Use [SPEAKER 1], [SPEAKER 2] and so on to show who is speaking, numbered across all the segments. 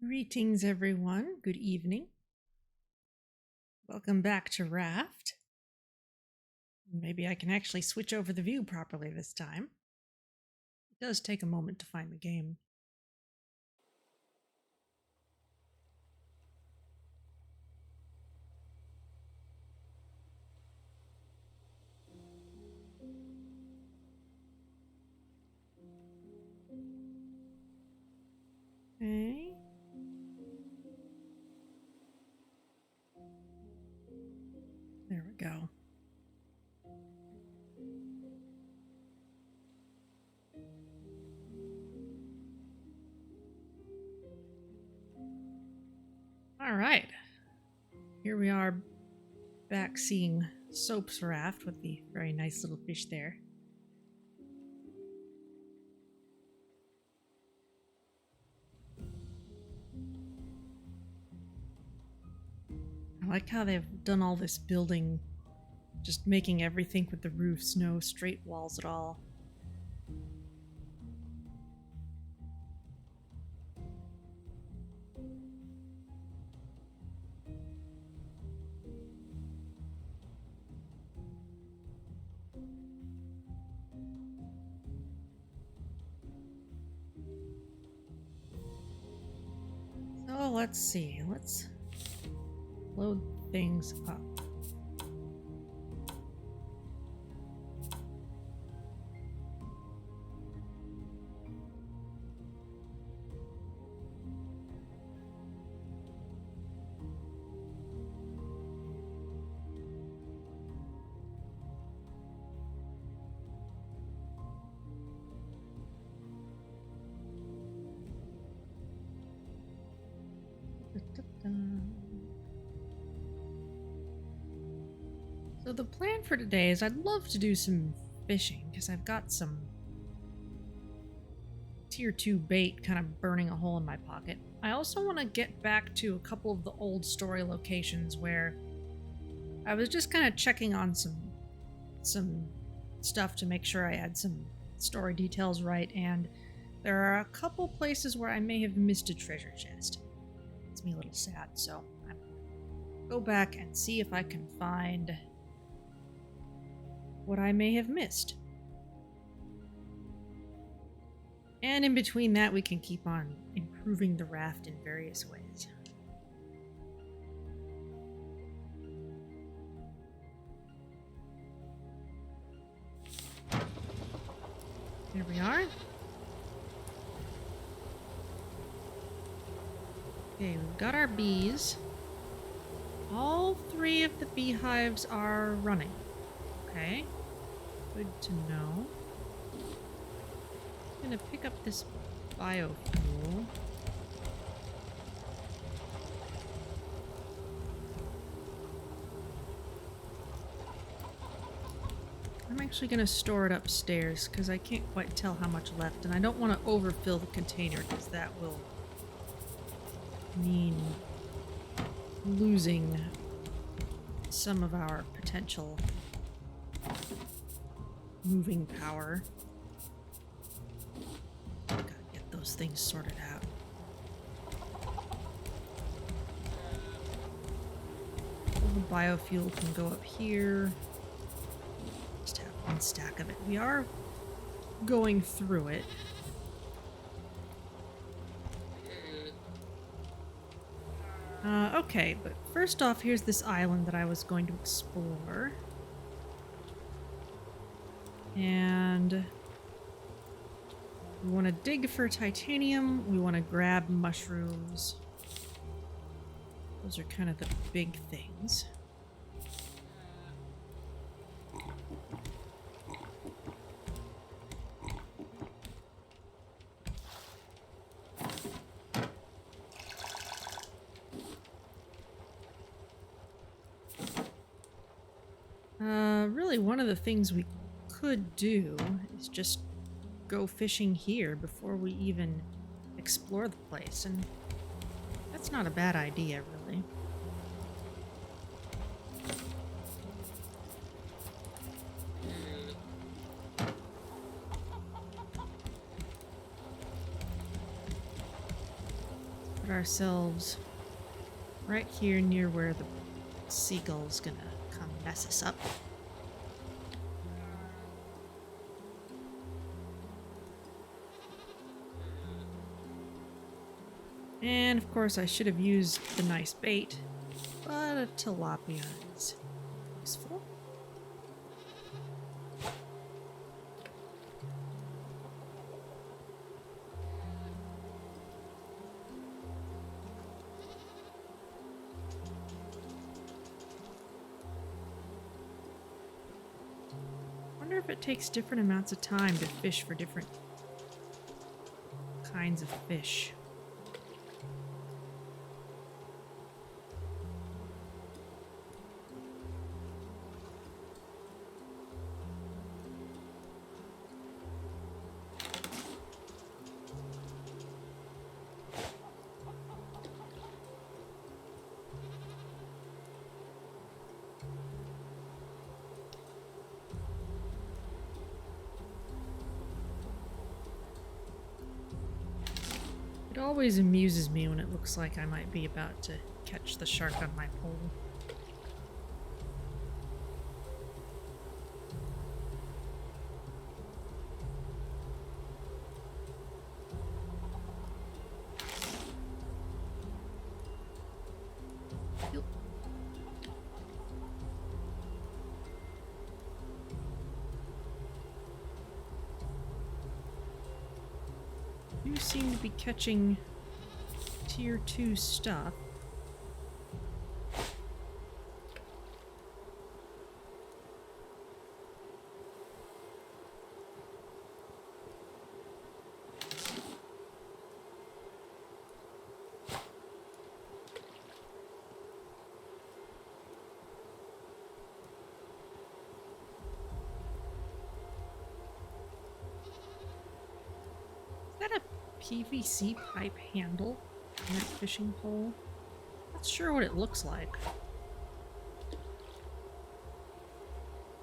[SPEAKER 1] Greetings, everyone. Good evening. Welcome back to Raft. Maybe I can actually switch over the view properly this time. It does take a moment to find the game. Okay. There we go. All right. Here we are back seeing Soap's raft with the very nice little fish there. I like how they've done all this building, just making everything with the roofs no straight walls at all. So let's see. Let's load things up. So the plan for today is I'd love to do some fishing because I've got some tier 2 bait kind of burning a hole in my pocket. I also want to get back to a couple of the old story locations where I was just kind of checking on some stuff to make sure I had some story details right, and there are a couple places where I may have missed a treasure chest. It's me a little sad, so I'm gonna go back and see if I can find what I may have missed. And in between that, we can keep on improving the raft in various ways. Here we are. Okay, we've got our bees. All 3 of the beehives are running. Okay, good to know. I'm gonna pick up this biofuel. I'm actually gonna store it upstairs because I can't quite tell how much left, and I don't want to overfill the container because that will mean losing some of our potential moving power. Gotta get those things sorted out. All the biofuel can go up here. Just have one stack of it. We are going through it. Okay, but first off, here's this island that I was going to explore. And we want to dig for titanium. We want to grab mushrooms. Those are kind of the big things. Really, one of the things we could do is just go fishing here before we even explore the place, and that's not a bad idea, really. Put ourselves right here near where the seagull's gonna come mess us up. And of course I should have used the nice bait, but a tilapia is useful. Wonder if it takes different amounts of time to fish for different kinds of fish. It always amuses me when it looks like I might be about to catch the shark on my pole. You seem to be catching tier 2 stuff. Is that a PVC pipe handle on that fishing pole? Not sure what it looks like.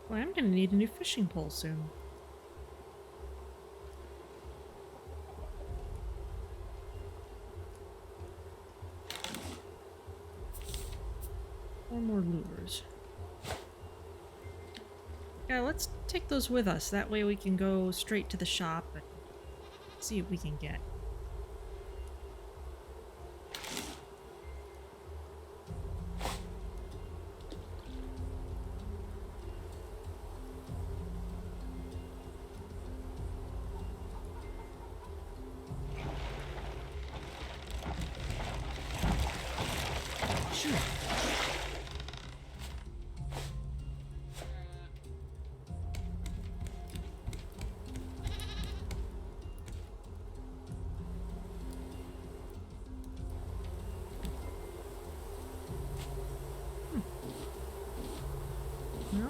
[SPEAKER 1] Well, I'm gonna need a new fishing pole soon. Four more lures. Yeah, let's take those with us. That way we can go straight to the shop and see what we can get. Sure. No?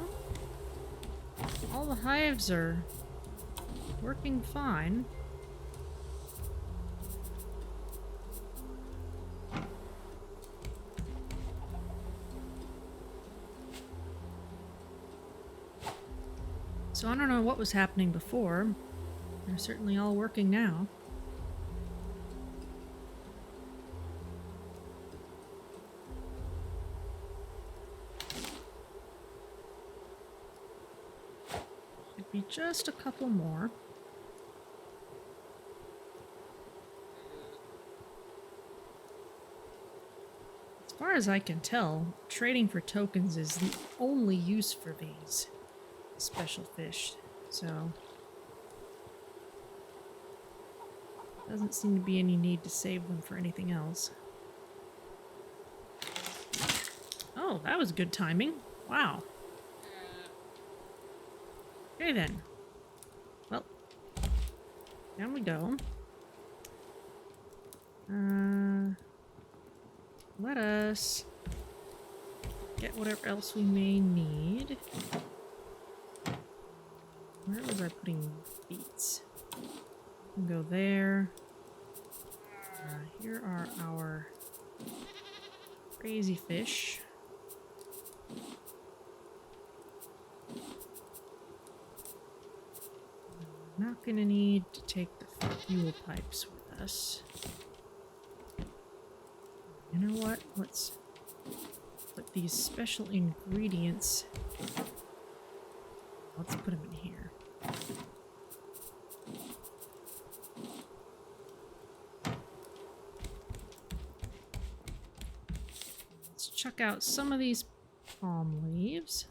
[SPEAKER 1] All the hives are working fine. So I don't know what was happening before. They're certainly all working now. Should be just a couple more. As far as I can tell, trading for tokens is the only use for these special fish, so doesn't seem to be any need to save them for anything else. Oh, that was good timing. Wow. Okay then. Well, down we go. Let us get whatever else we may need. Where was I putting beets? We can go there. Here are our crazy fish. I'm not gonna need to take the fuel pipes with us. You know what? Let's put these special ingredients. Let's put them in here. Let's chuck out some of these palm leaves.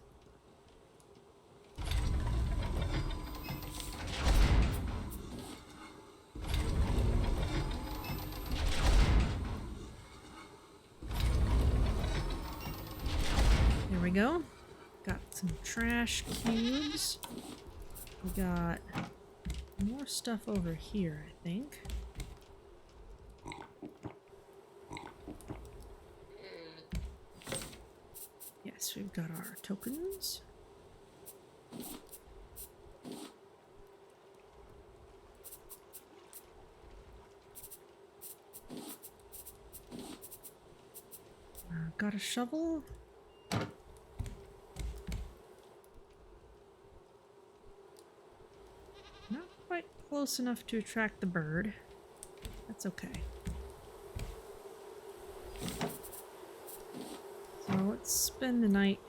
[SPEAKER 1] There we go. Got some trash cubes. We got more stuff over here, I think. Yes, we've got our tokens. Got a shovel. Not quite close enough to attract the bird. That's okay. So let's spend the night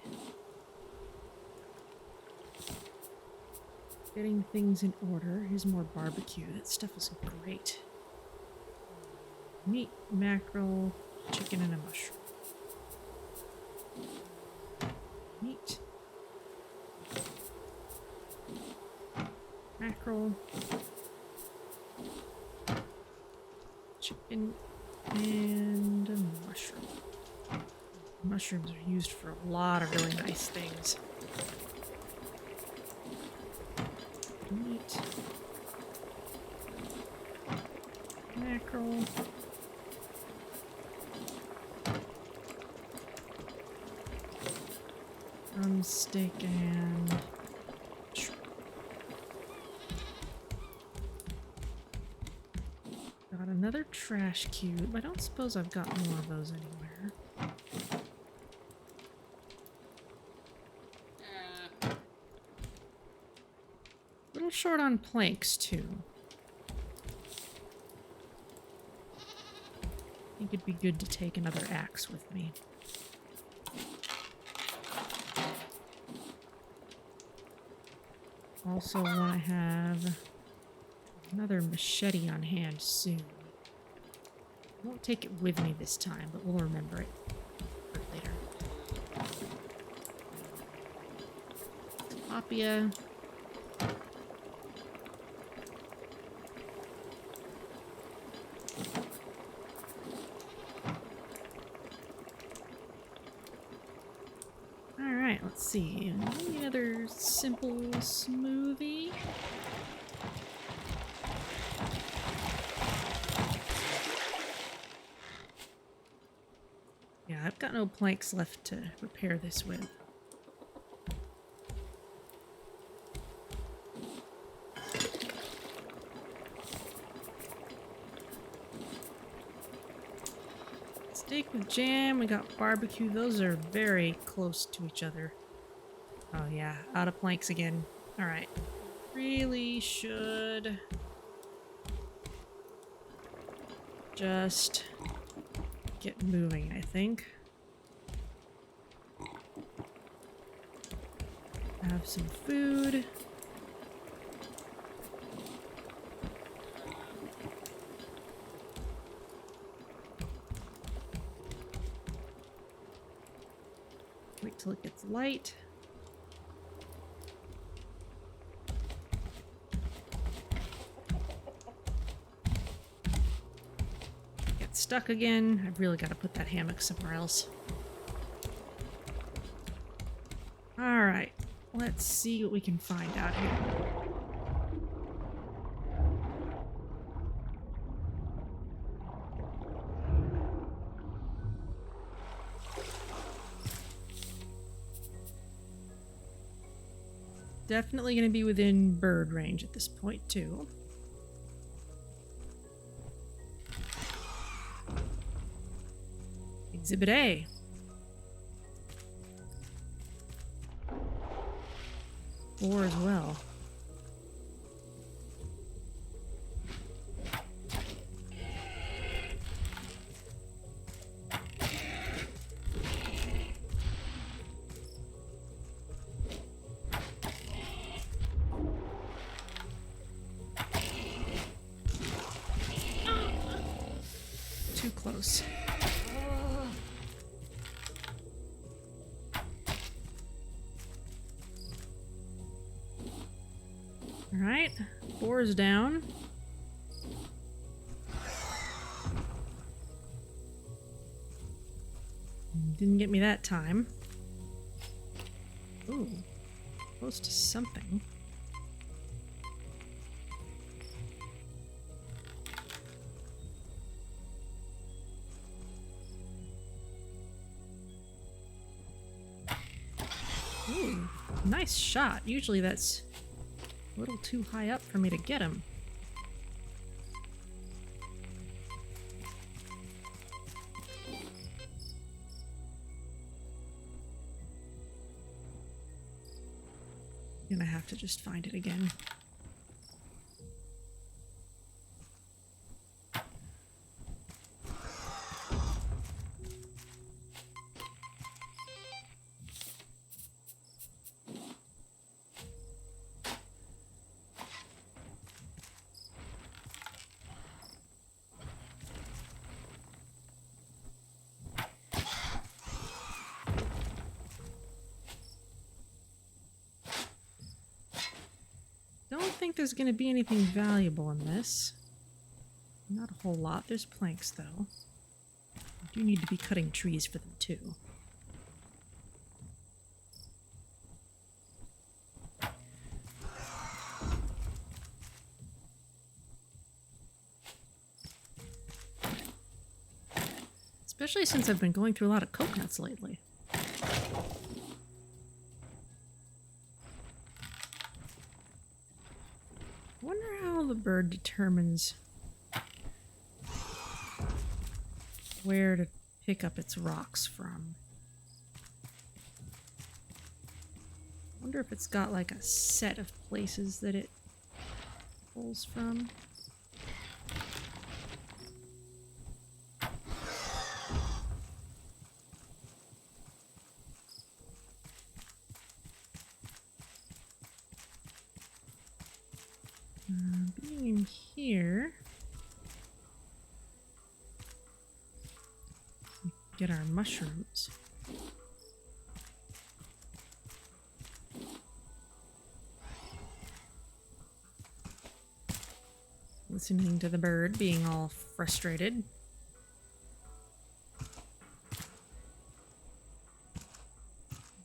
[SPEAKER 1] getting things in order. Here's more barbecue. That stuff is great. Meat, mackerel, chicken, and a mushroom. Meat. Mackerel. Chicken, and a mushroom. Mushrooms are used for a lot of really nice things. Meat. Mackerel. Drumstick and shrimp. Got another trash cube. I don't suppose I've got more of those anywhere. A little short on planks, too. I think it'd be good to take another axe with me. Also want to have another machete on hand soon. I won't take it with me this time, but we'll remember it for later. Tilapia. Alright, let's see. Any other simple smoothie? Yeah, I've got no planks left to repair this with. Steak with jam, we got barbecue. Those are very close to each other. Oh yeah, out of planks again. Alright. Really should just get moving, I think. Have some food. Wait till it gets light. Get stuck again. I've really got to put that hammock somewhere else. Alright, let's see what we can find out here. Definitely going to be within bird range at this point, too. Exhibit A. Or as well. too close. Alright, boar's down. Didn't get me that time. Ooh, close to something. Ooh, nice shot. Usually that's a little too high up for me to get him. Gonna have to just find it again. Don't think there's going to be anything valuable in this. Not a whole lot. There's planks, though. I do need to be cutting trees for them, too. Especially since I've been going through a lot of coconuts lately. I wonder how the bird determines where to pick up its rocks from. I wonder if it's got like a set of places that it pulls from. Being in here, get our mushrooms. Listening to the bird being all frustrated.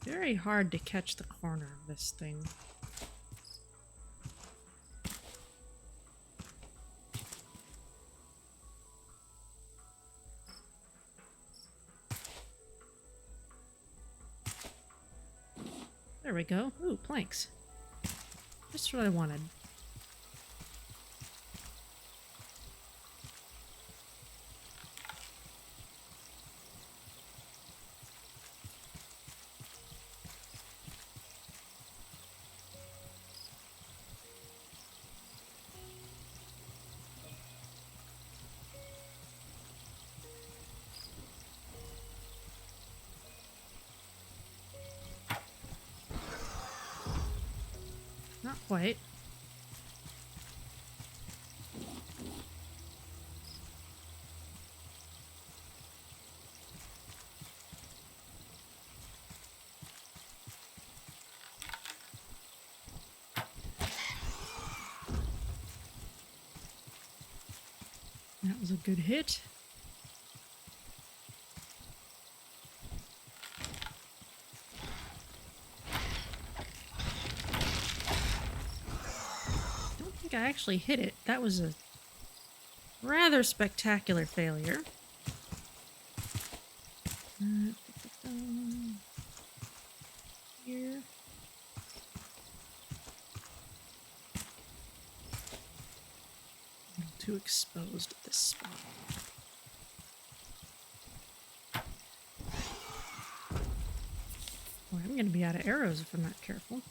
[SPEAKER 1] Very hard to catch the corner of this thing. There we go. Ooh, planks. Just what I wanted. Not quite. That was a good hit. I actually hit it. That was a rather spectacular failure. Here. A little too exposed at this spot. Boy, I'm gonna be out of arrows if I'm not careful.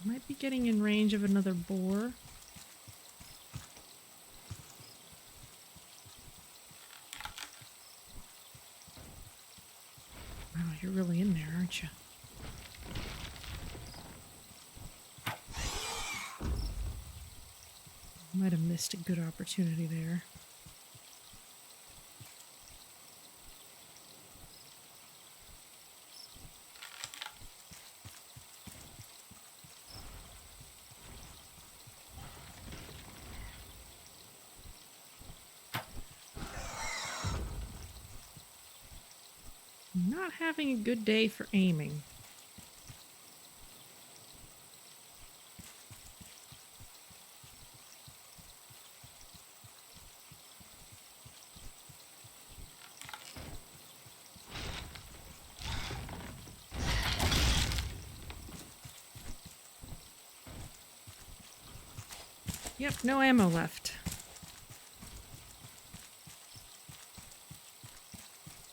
[SPEAKER 1] Might be getting in range of another boar. Wow, you're really in there, aren't you? Might have missed a good opportunity there. Not having a good day for aiming. Yep, no ammo left.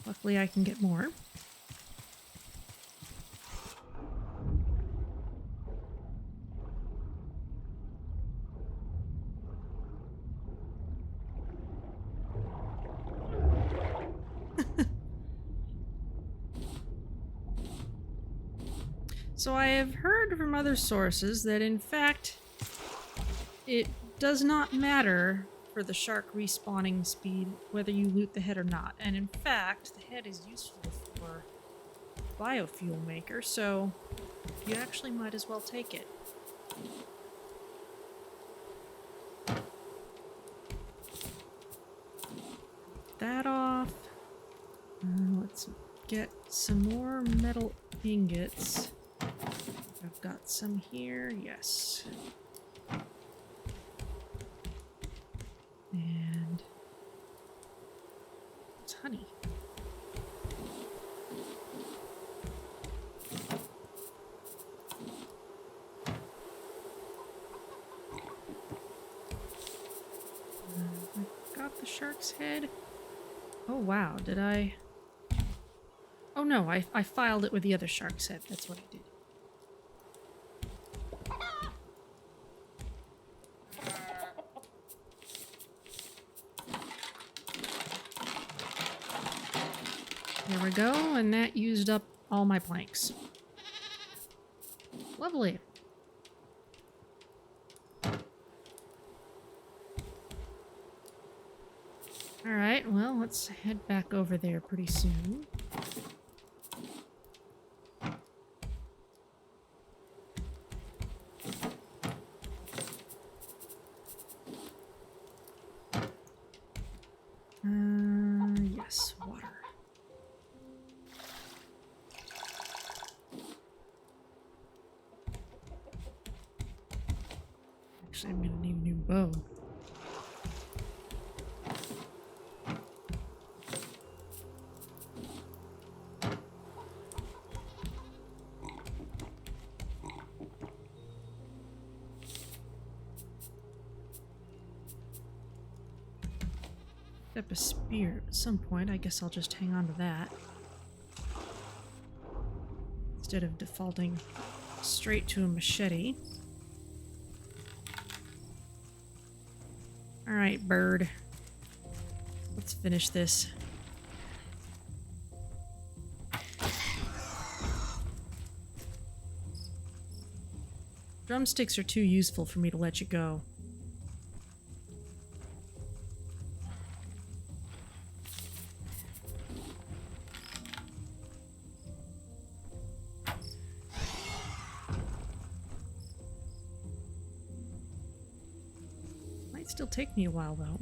[SPEAKER 1] Luckily I can get more. So I have heard from other sources that in fact it does not matter for the shark respawning speed whether you loot the head or not. And in fact, the head is useful for biofuel maker, so you actually might as well take it. That off. Let's get some more metal ingots. I've got some here, yes. And it's honey. I've got the shark's head. Oh wow, did I? Oh no, I filed it with the other shark's head. That's what I did. There we go, and that used up all my planks. Lovely. Alright, well, let's head back over there pretty soon. Yes, water. Actually, I'm gonna need a new bow. Up a spear at some point. I guess I'll just hang on to that instead of defaulting straight to a machete. All right, bird. Let's finish this. Drumsticks are too useful for me to let you go. Still take me a while though.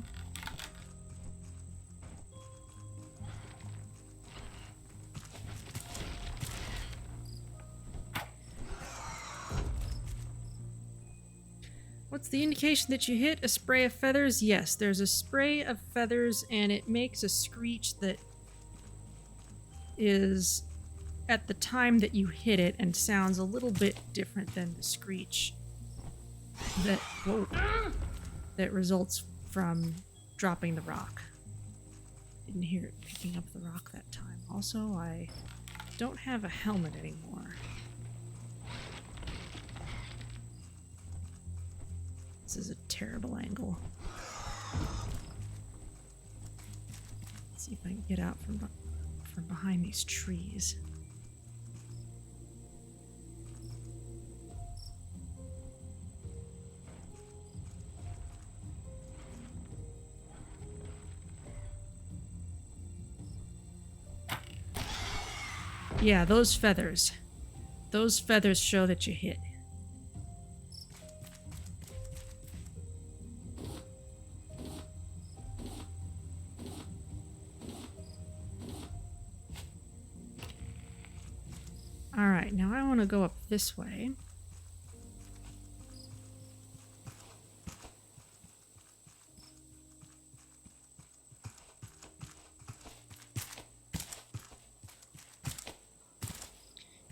[SPEAKER 1] What's the indication that you hit a spray of feathers? Yes, there's a spray of feathers and it makes a screech that is at the time that you hit it and sounds a little bit different than the screech that that results from dropping the rock. Didn't hear it picking up the rock that time. Also, I don't have a helmet anymore. This is a terrible angle. Let's see if I can get out from behind these trees. Yeah, those feathers. Those feathers show that you hit. Alright, now I want to go up this way.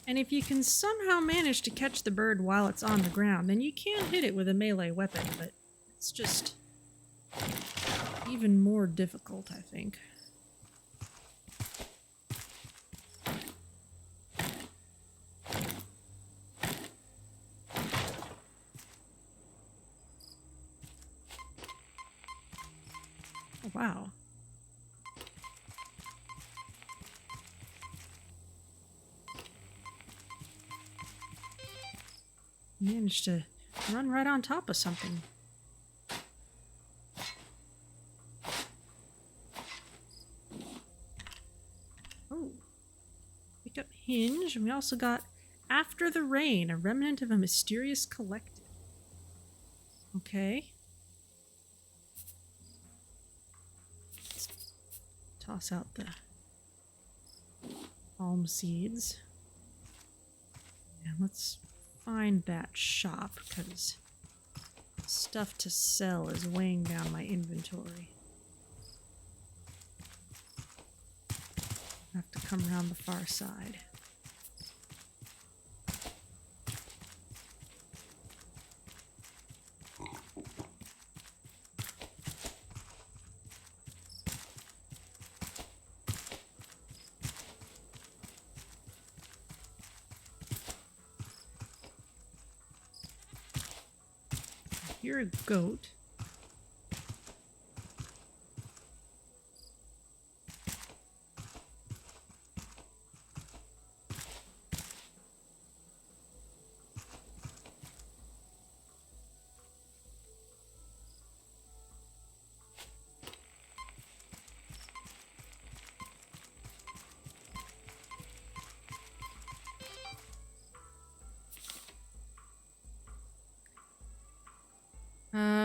[SPEAKER 1] And if you can somehow manage to catch the bird while it's on the ground, then you can hit it with a melee weapon, but it's just even more difficult, I think. Oh, wow. Managed to run right on top of something. Oh. Pick up hinge. And we also got After the Rain, a remnant of a mysterious collective. Okay. Let's toss out the palm seeds. And let's find that shop, because stuff to sell is weighing down my inventory. I have to come around the far side. You're a goat.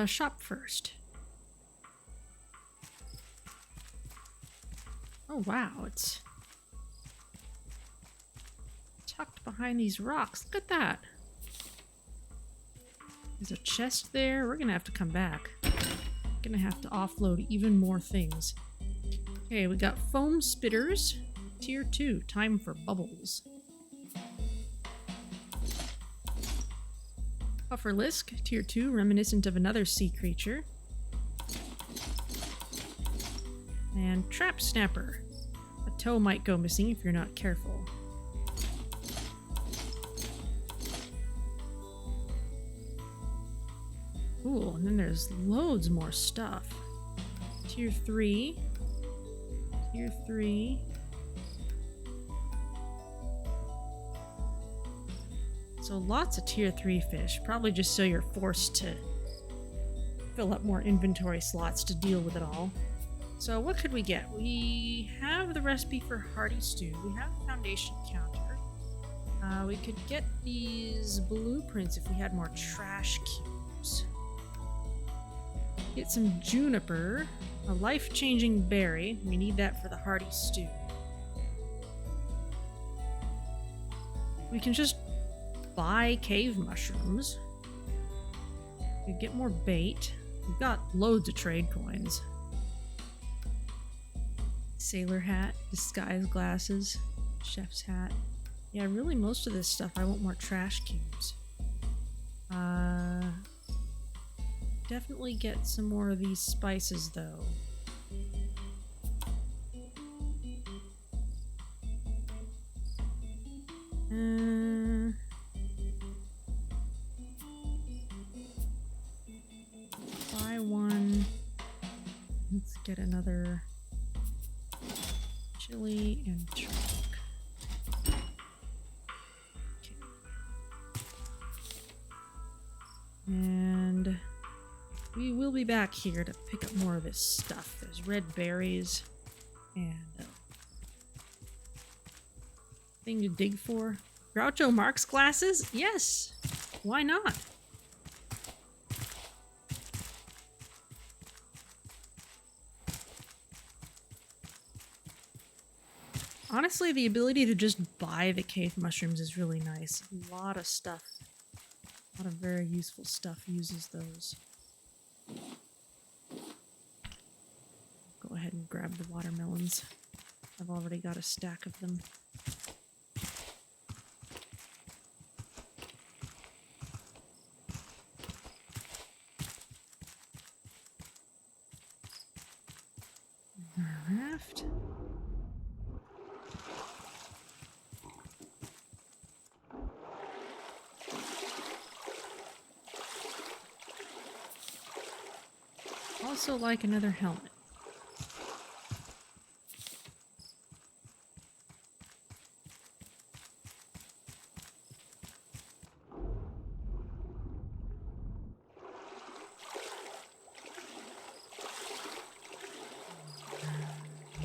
[SPEAKER 1] Shop first. Oh wow, it's tucked behind these rocks. Look at that. There's a chest there. We're gonna have to come back. Gonna have to offload even more things. Okay, we got foam spitters. Tier 2, time for bubbles. Pufferlisk, Tier 2, reminiscent of another sea creature. And Trap Snapper. A toe might go missing if you're not careful. Cool, and then there's loads more stuff. Tier 3. Tier 3. So lots of tier 3 fish, probably just so you're forced to fill up more inventory slots to deal with it all. So what could we get? We have the recipe for hearty stew. We have the foundation counter. We could get these blueprints if we had more trash cubes. Get some juniper, a life-changing berry. We need that for the hearty stew. We can just buy cave mushrooms. We could get more bait. We've got loads of trade coins. Sailor hat, disguise glasses, chef's hat. Yeah, really most of this stuff I want more trash cubes. Definitely get some more of these spices though. get another chili and chalk. Okay. And we will be back here to pick up more of his stuff. There's red berries and thing to dig for. Groucho Marx glasses? Yes. Why not? Honestly, the ability to just buy the cave mushrooms is really nice. A lot of stuff. A lot of very useful stuff uses those. Go ahead and grab the watermelons. I've already got a stack of them. Raft. Also like another helmet.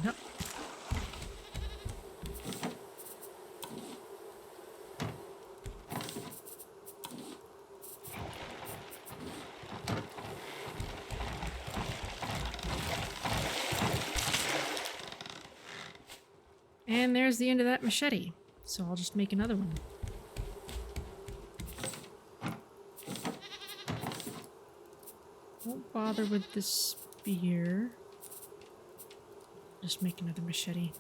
[SPEAKER 1] Nope. And there's the end of that machete. So I'll just make another one. Won't bother with the spear. Just make another machete.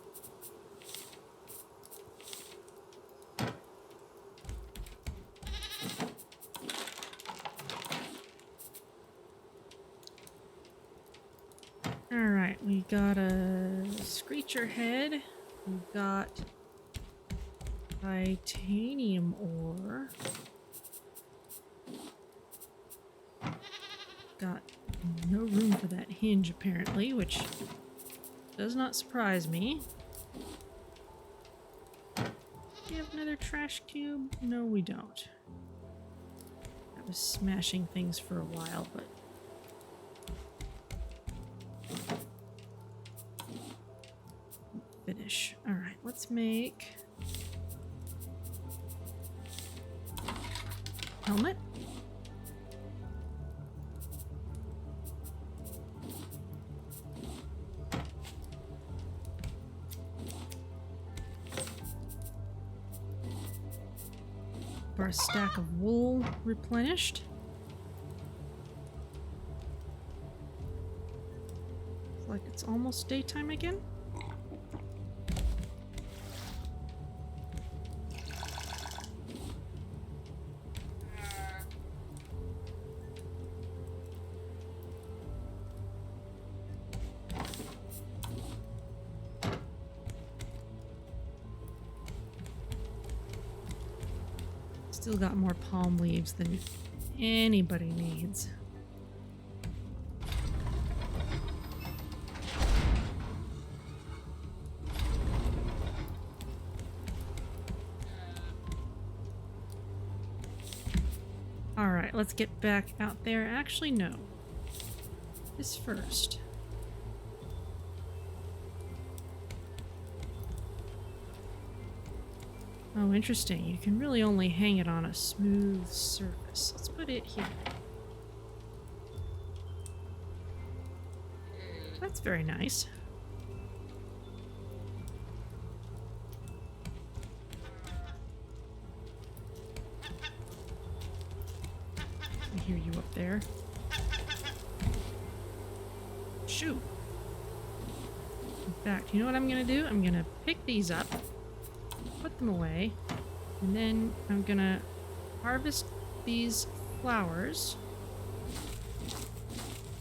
[SPEAKER 1] Alright, we got a screecher head. We've got titanium ore. Got no room for that hinge apparently, which does not surprise me. Do we have another trash cube? No, we don't. I was smashing things for a while, but finish. Alright, let's make helmet. Our stack of wool replenished. It's like it's almost daytime again. Still got more palm leaves than anybody needs. Alright, let's get back out there. Actually, no. This first. Oh, interesting. You can really only hang it on a smooth surface. Let's put it here. That's very nice. I hear you up there. Shoot. In fact, you know what I'm gonna do? I'm gonna pick these up. Put them away, and then I'm gonna harvest these flowers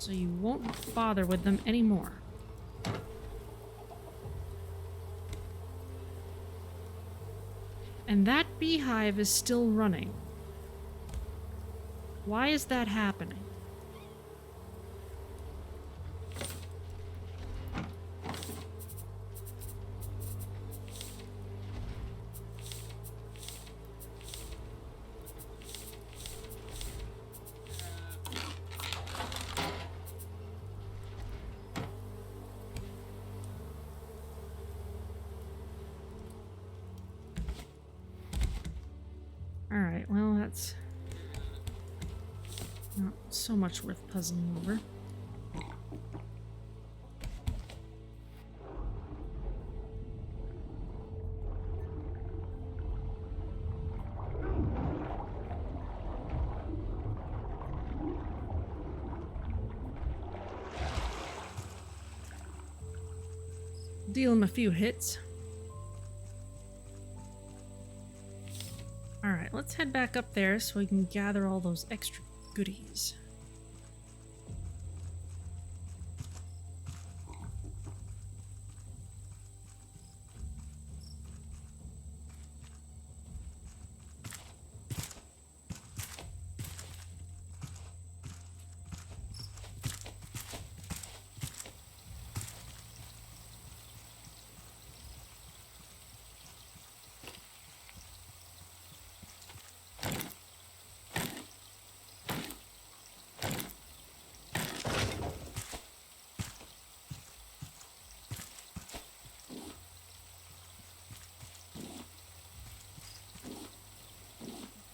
[SPEAKER 1] so you won't bother with them anymore. And that beehive is still running. Why is that happening? That's not so much worth puzzling over. Deal him a few hits. Alright, let's head back up there so we can gather all those extra goodies.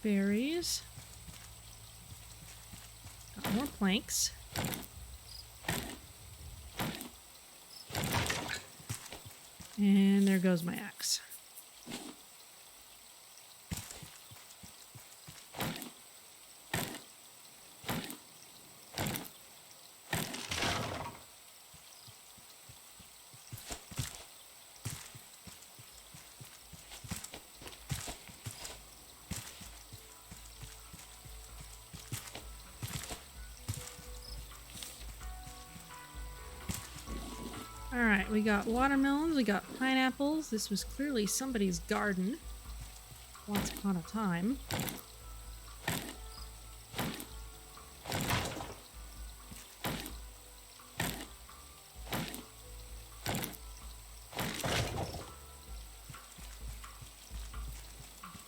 [SPEAKER 1] Berries. Got more planks. And there goes my axe. Alright, we got watermelons, we got pineapples. This was clearly somebody's garden once upon a time.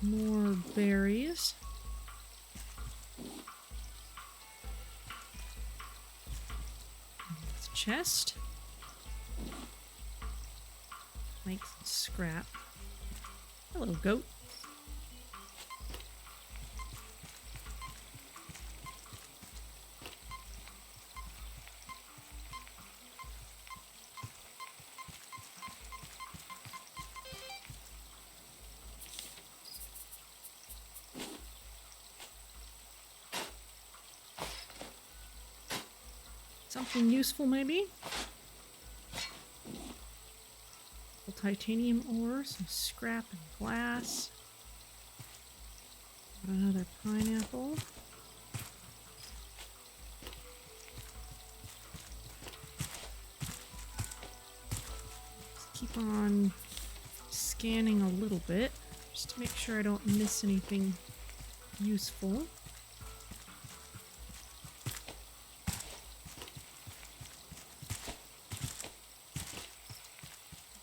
[SPEAKER 1] More berries. It's a chest. Make some scrap. Hello, goat. Something useful, maybe? Titanium ore, some scrap and glass. Got another pineapple. Just keep on scanning a little bit, just to make sure I don't miss anything useful.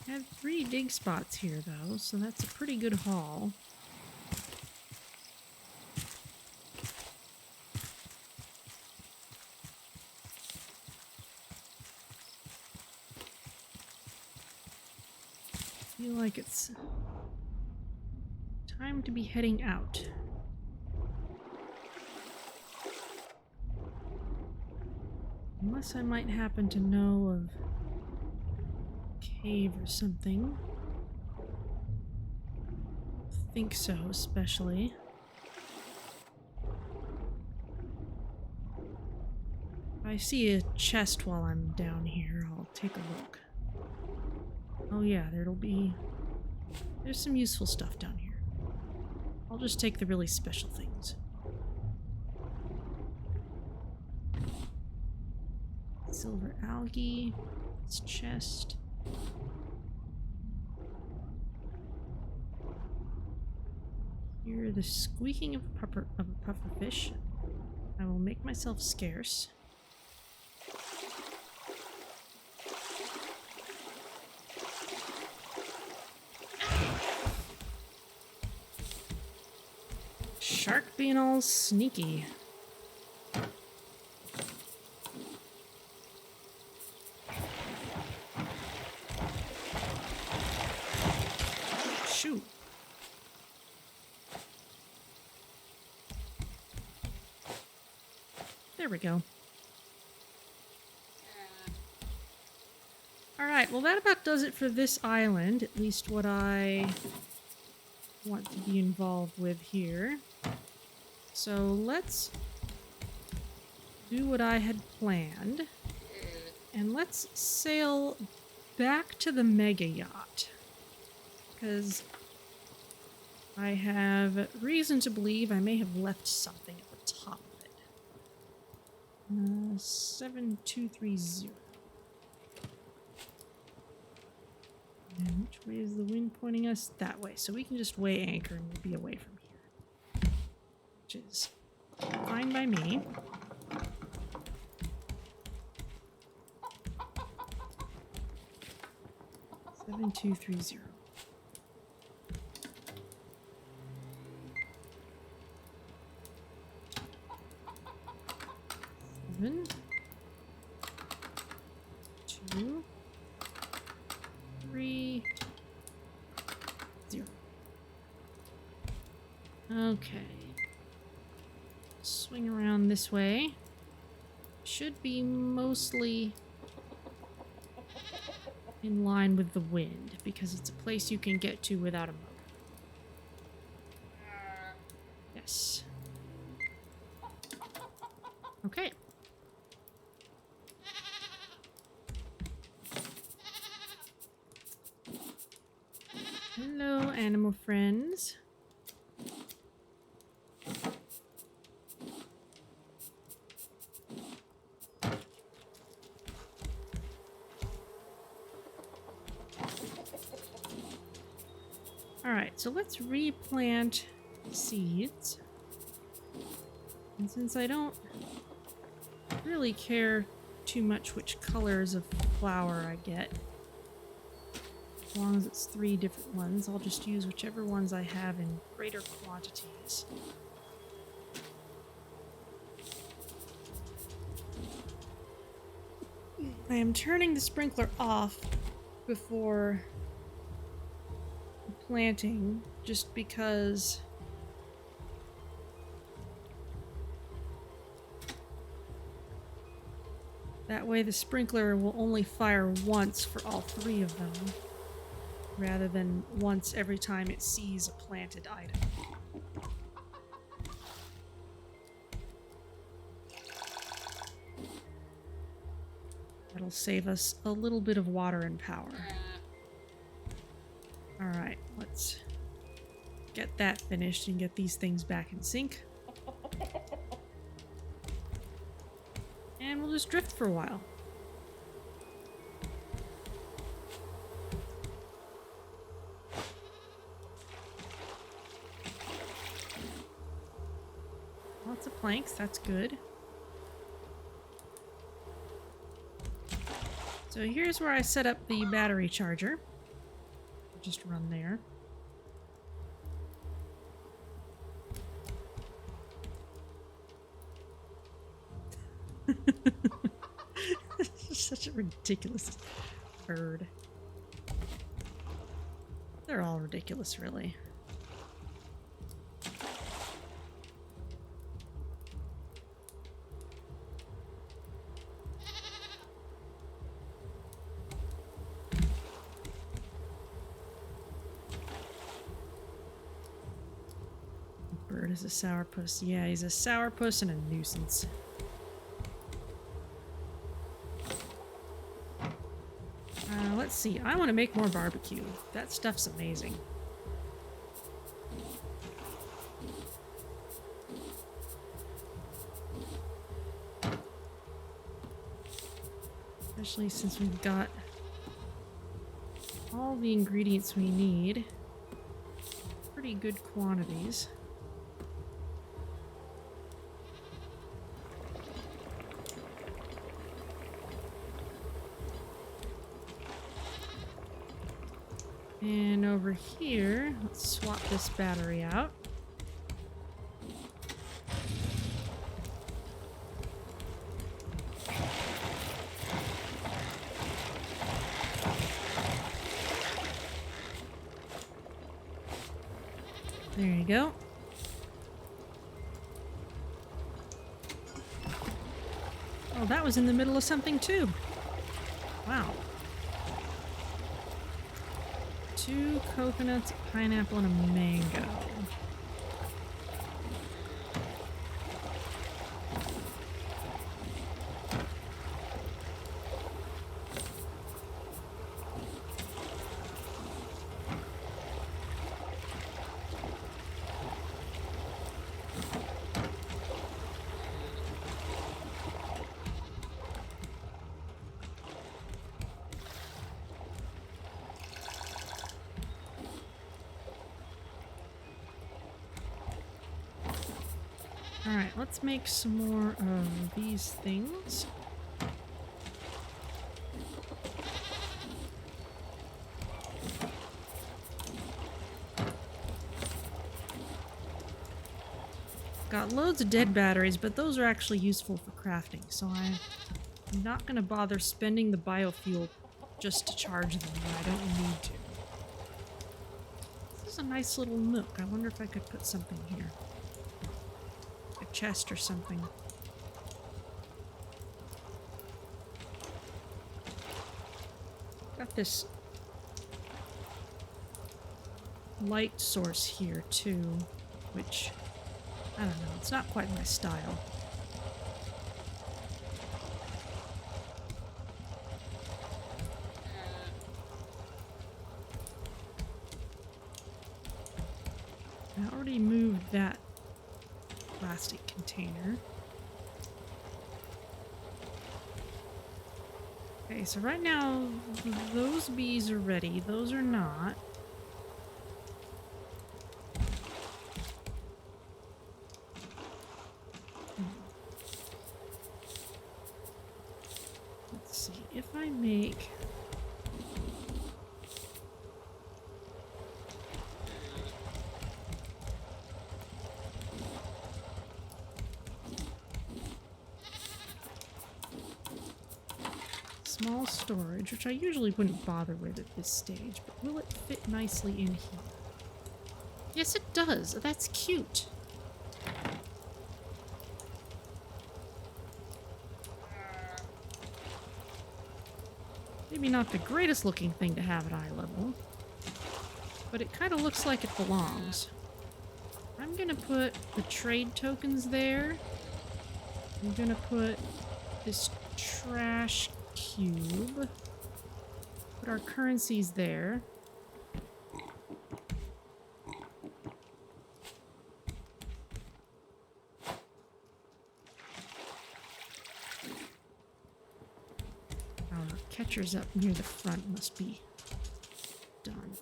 [SPEAKER 1] I have 3 dig spots here, though, so that's a pretty good haul. I feel like it's time to be heading out. Unless I might happen to know of cave or something. Think so, especially. If I see a chest while I'm down here, I'll take a look. Oh yeah, there's some useful stuff down here. I'll just take the really special things. Silver algae, this chest. Hear the squeaking of a pufferfish. I will make myself scarce. Shark being all sneaky. Shoot. There we go. Alright, well that about does it for this island. At least what I want to be involved with here. So let's do what I had planned. And let's sail back to the mega yacht. Because I have reason to believe I may have left something at the top of it. 7230. And which way is the wind pointing us? That way. So we can just weigh anchor and we'll be away from here. Which is fine by me. Seven, 2, 3, 0. Seven, 2, 3, 0. Okay. Swing around this way. Should be mostly in line with the wind because it's a place you can get to without a motor. Yes. Okay. Hello, animal friends. Alright, so let's replant seeds. And since I don't really care too much which colors of flower I get, as long as it's 3 different ones, I'll just use whichever ones I have in greater quantities. I am turning the sprinkler off before planting just because that way the sprinkler will only fire once for all 3 of them rather than once every time it sees a planted item. That'll save us a little bit of water and power. Alright, let's get that finished and get these things back in sync. And we'll just drift for a while. Lots of planks, that's good. So here's where I set up the battery charger. Just run there. Such a ridiculous bird. They're all ridiculous, really. Bird is a sourpuss. Yeah, he's a sourpuss and a nuisance. Let's see. I want to make more barbecue. That stuff's amazing. Especially since we've got all the ingredients we need. Pretty good quantities. And over here, let's swap this battery out. There you go. Oh, that was in the middle of something too. Wow. 2 coconuts, a pineapple, and a mango. Alright, let's make some more of these things. Got loads of dead batteries, but those are actually useful for crafting, so I'm not going to bother spending the biofuel just to charge them when I don't need to. This is a nice little nook. I wonder if I could put something here. A chest or something. Got this light source here too, which, I don't know, it's not quite my style. I already moved that plastic container. Okay, so right now those bees are ready. Those are not. Let's see, if I make... small storage, which I usually wouldn't bother with at this stage, but will it fit nicely in here? Yes, it does. That's cute. Maybe not the greatest looking thing to have at eye level, but it kind of looks like it belongs. I'm gonna put the trade tokens there. I'm gonna put this trash cube. Put our currencies there. Our catchers up near the front must be done.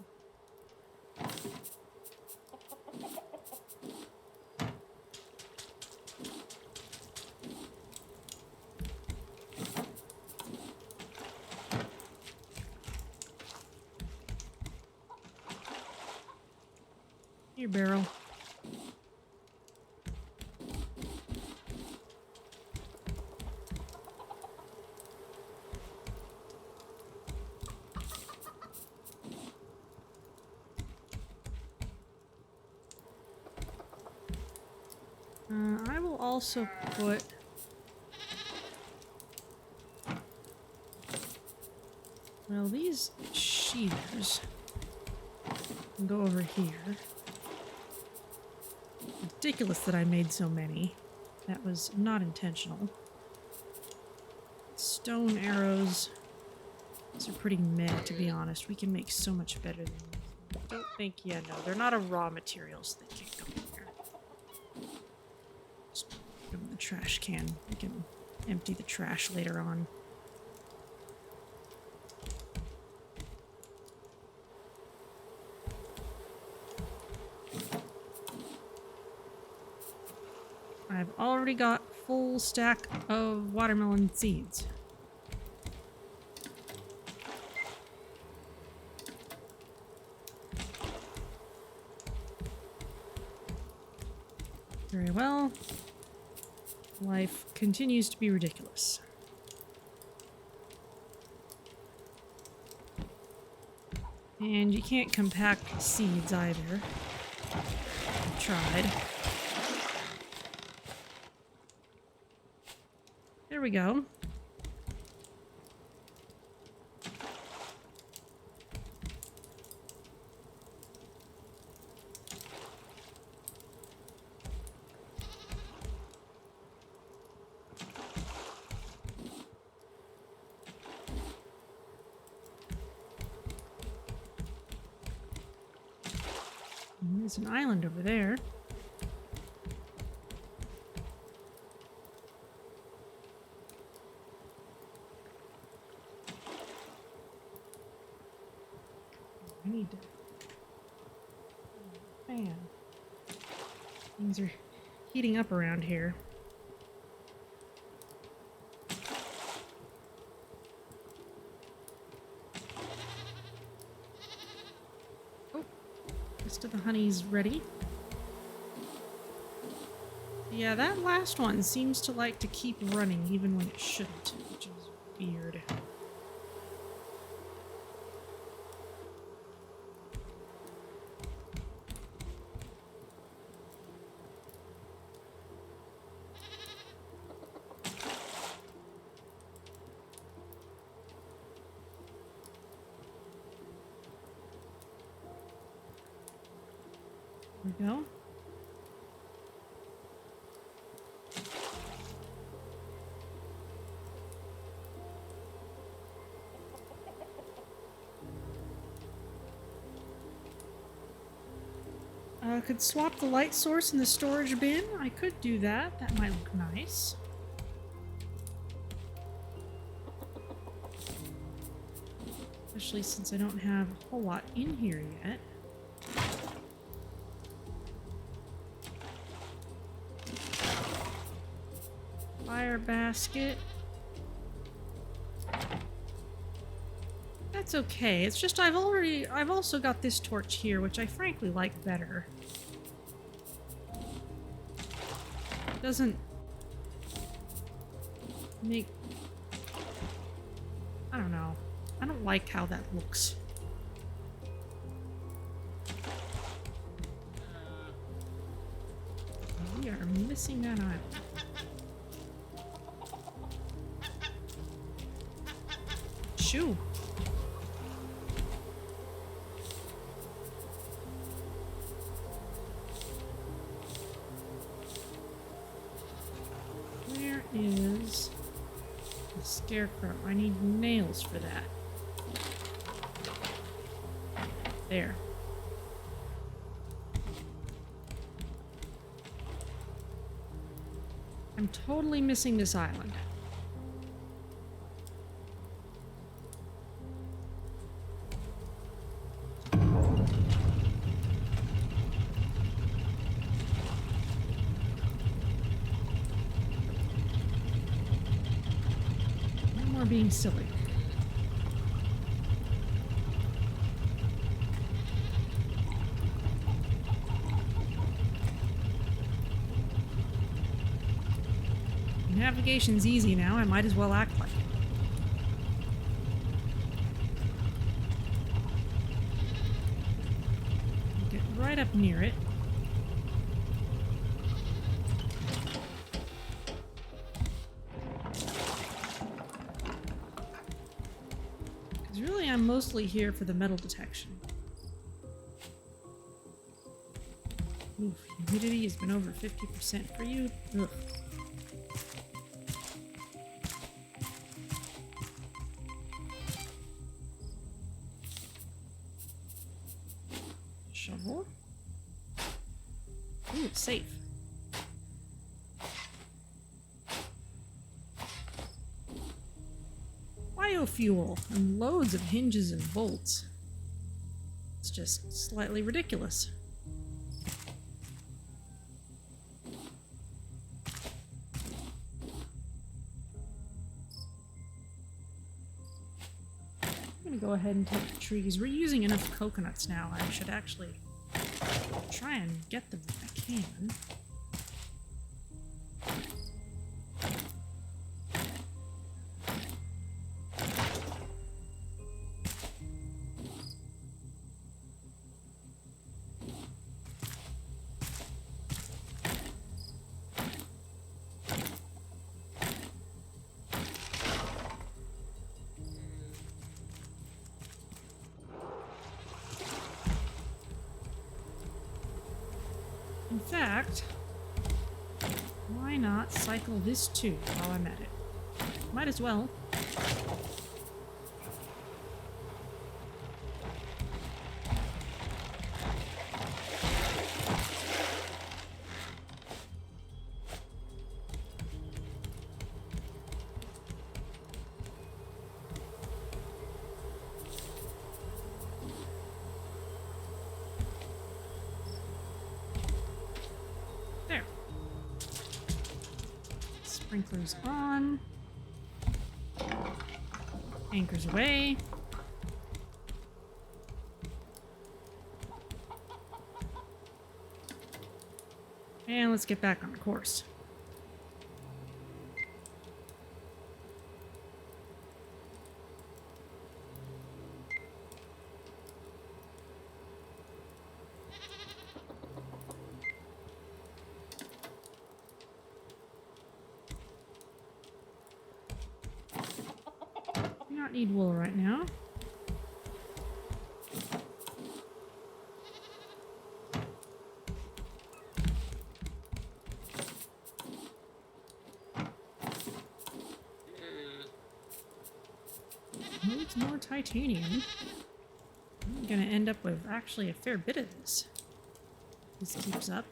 [SPEAKER 1] Here, barrel. I will also put well, these shears can go over here. Ridiculous that I made so many. That was not intentional. Stone arrows. These are pretty meh, to be honest. We can make so much better than these. I don't think, yeah, no, they're not a raw material, so they can't go in there. Just put them in the trash can. We can empty the trash later on. I've already got full stack of watermelon seeds. Very well. Life continues to be ridiculous. And you can't compact seeds either. I've tried. There we go. There's an island over there. I need to... fan. Things are heating up around here. Rest of the honey's ready. Yeah, that last one seems to like to keep running even when it shouldn't, which is weird. There we go. Could swap the light source in the storage bin. I could do that. That might look nice. Especially since I don't have a whole lot in here yet. Fire basket. That's okay. It's just I've also got this torch here, which I frankly like better. It doesn't make... I don't know. I don't like how that looks. We are missing that island. Shoo. Where is the scarecrow? I need nails for that. There. I'm totally missing this island. No more being silly. Navigation's easy now, I might as well act like it. Get right up near it. Because really I'm mostly here for the metal detection. Oof, humidity has been over 50% for you. Ugh. Shovel. Ooh, it's safe. Biofuel and loads of hinges and bolts. It's just slightly ridiculous. I'm gonna go ahead and take the trees. We're using enough coconuts now. I should actually try and get them if I can. fact, why not cycle this too while I'm at it? Might as well. There. Sprinklers on. Anchors away. And let's get back on course. Do not need wool right now. Needs more titanium. I'm gonna end up with actually a fair bit of this. This keeps up.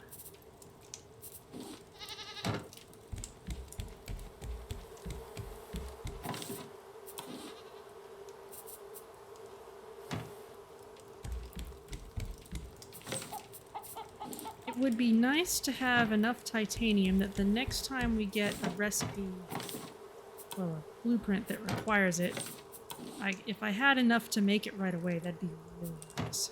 [SPEAKER 1] It would be nice to have enough titanium that the next time we get a recipe, well, a blueprint that requires it, if I had enough to make it right away, that'd be really nice.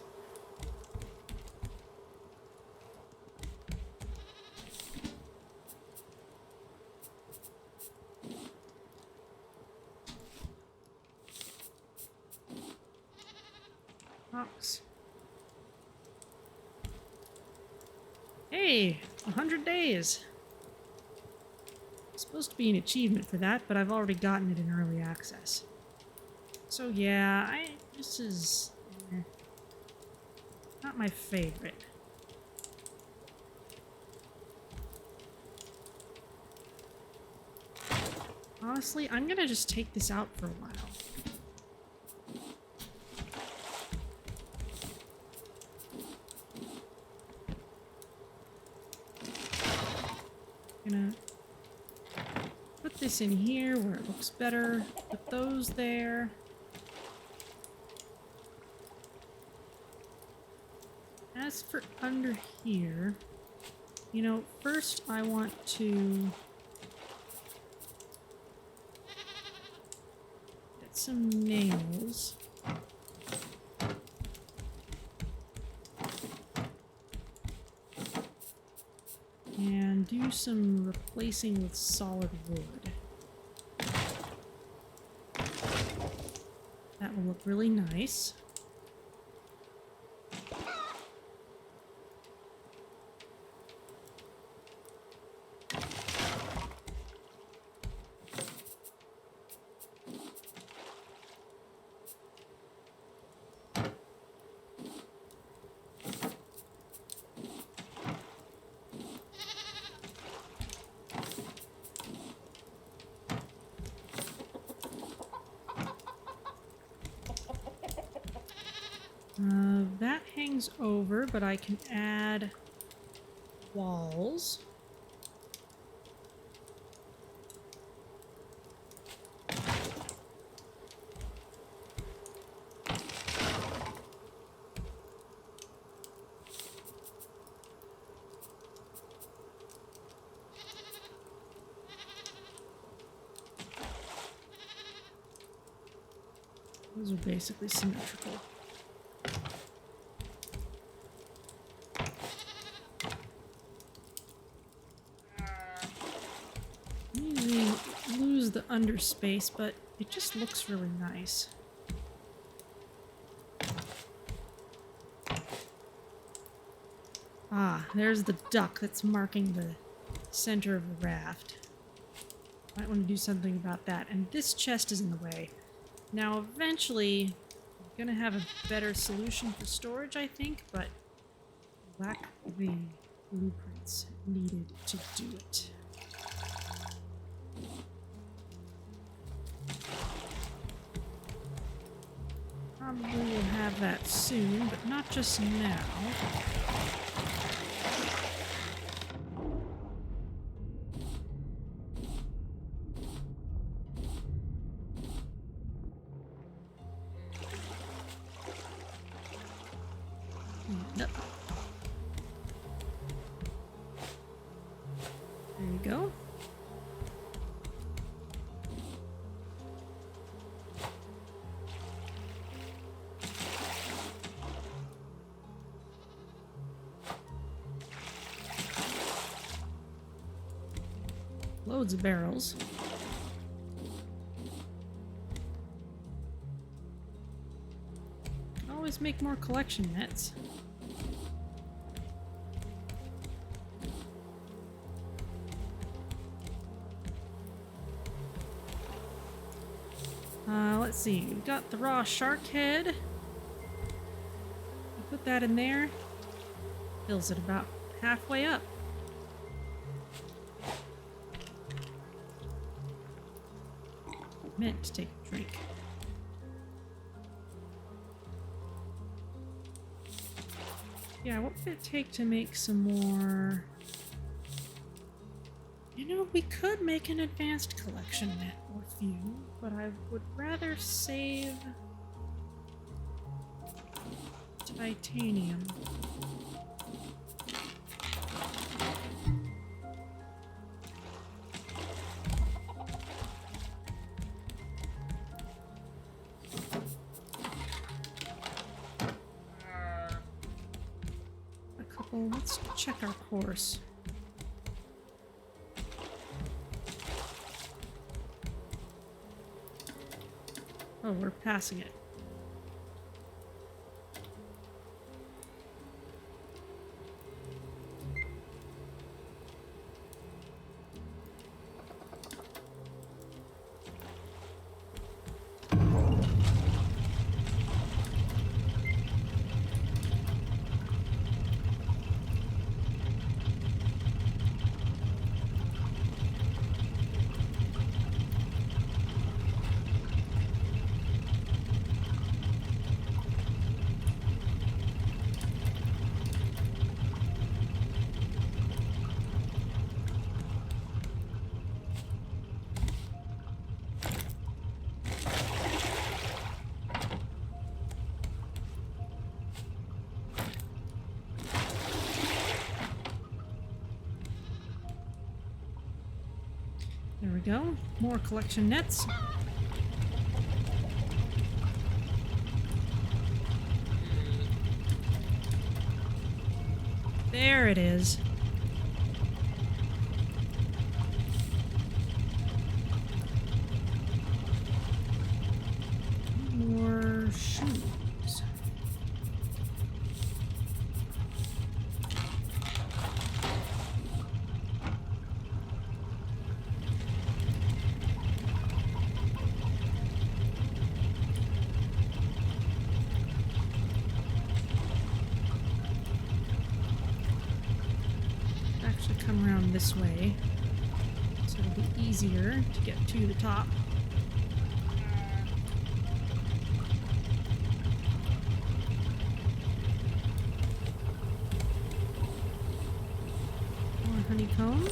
[SPEAKER 1] Box. Hey, 100 days. It's supposed to be an achievement for that, but I've already gotten it in early access. So yeah, this is not my favorite. Honestly, I'm gonna just take this out for a while. Gonna put this in here where it looks better. Put those there. As for under here, you know, first I want to get some nails. And do some replacing with solid wood. That will look really nice. That hangs over, but I can add walls. Those are basically symmetrical. Lose the underspace, but it just looks really nice. Ah, there's the duck that's marking the center of the raft. Might want to do something about that. And this chest is in the way. Now, eventually, I'm gonna have a better solution for storage, I think, but lack the blueprints needed to do it. Probably will have that soon, but not just now. Nope. There you go. Loads of barrels. Always make more collection nets. Let's see. We've got the raw shark head. Put that in there. Fills it about halfway up. Meant to take a drink. Yeah, what would it take to make some more? You know, we could make an advanced collection net or few, but I would rather save titanium. Let's check our course. Oh, we're passing it. There we go. More collection nets. There it is. More shoes. Come around this way, so it'll be easier to get to the top. More honeycomb.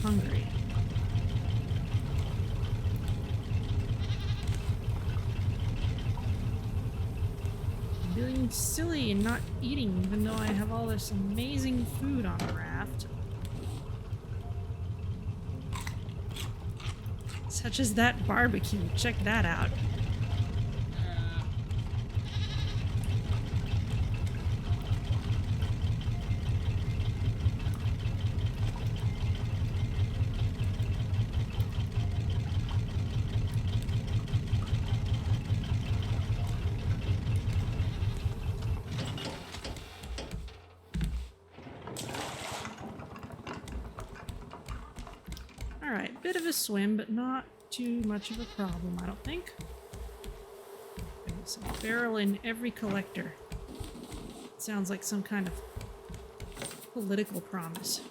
[SPEAKER 1] Hungry. I'm being silly and not eating even though I have all this amazing food on the raft. Such as that barbecue. Check that out. bit of a swim, but not too much of a problem, I don't think. There's a barrel in every collector. Sounds like some kind of political promise.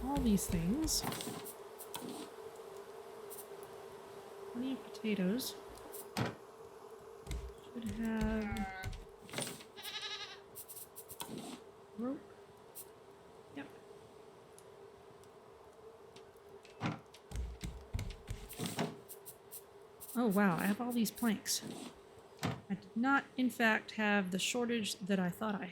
[SPEAKER 1] All these things. Plenty of potatoes. Should have rope. Yep. Oh wow, I have all these planks. I did not, in fact, have the shortage that I thought I had.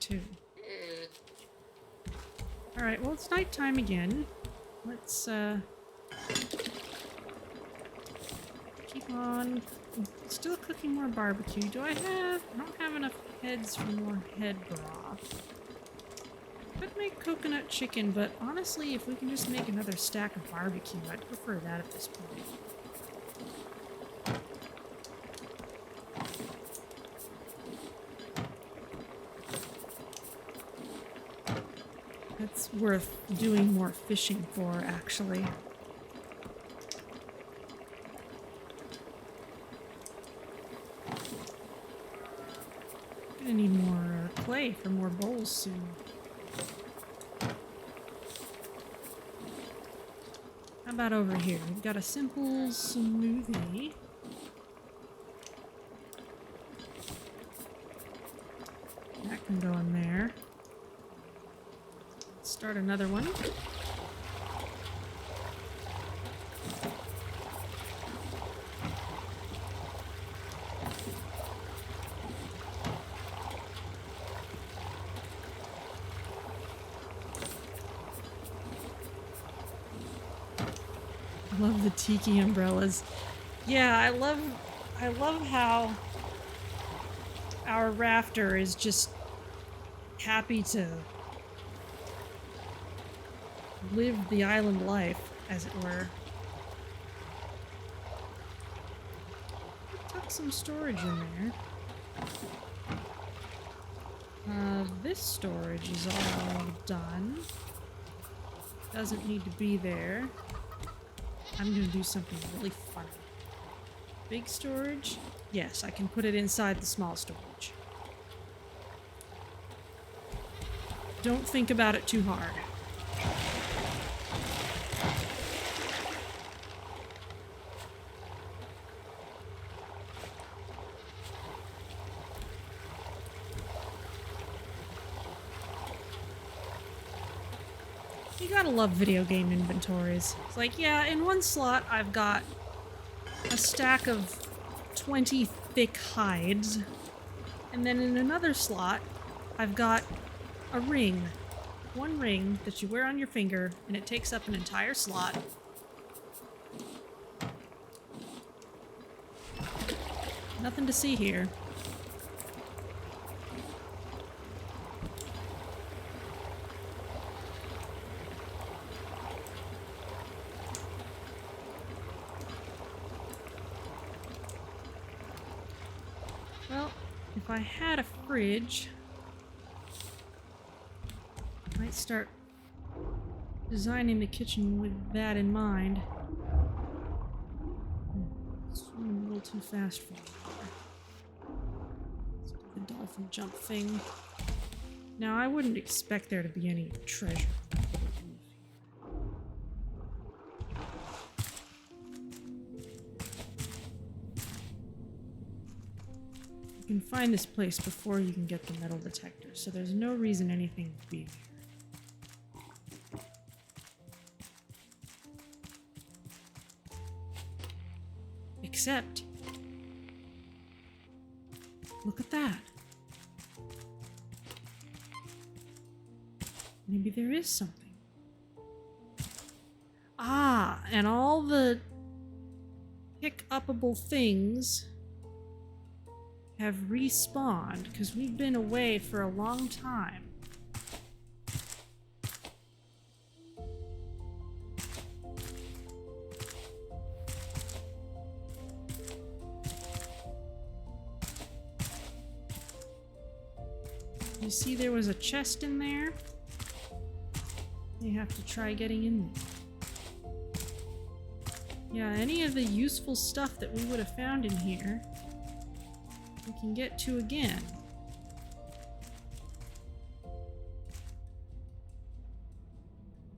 [SPEAKER 1] Too. Alright, well, it's nighttime again. Let's keep on. Still cooking more barbecue. I don't have enough heads for more head broth. Could make coconut chicken, but honestly, if we can just make another stack of barbecue, I'd prefer that at this point. That's worth doing more fishing for, actually. Gonna need more clay for more bowls soon. How about over here? We've got a simple smoothie. That can go in there. Start another one. I love the tiki umbrellas. Yeah, I love how our rafter is just happy to live the island life, as it were. Tuck some storage in there. This storage is all done. Doesn't need to be there. I'm gonna do something really funny. Big storage? Yes, I can put it inside the small storage. Don't think about it too hard. You gotta love video game inventories. It's like, yeah, in one slot I've got a stack of 20 thick hides, and then in another slot I've got a ring. One ring that you wear on your finger, and it takes up an entire slot. Nothing to see here. Well, if I had a fridge, I might start designing the kitchen with that in mind. Swimming a little too fast for me. Let's do the dolphin jump thing. Now, I wouldn't expect there to be any treasure. You can find this place before you can get the metal detector, so there's no reason anything would be here. Except, look at that. Maybe there is something. Ah, and all the pick-upable things have respawned because we've been away for a long time. You see there was a chest in there? You have to try getting in there. Yeah, any of the useful stuff that we would have found in here, we can get to again.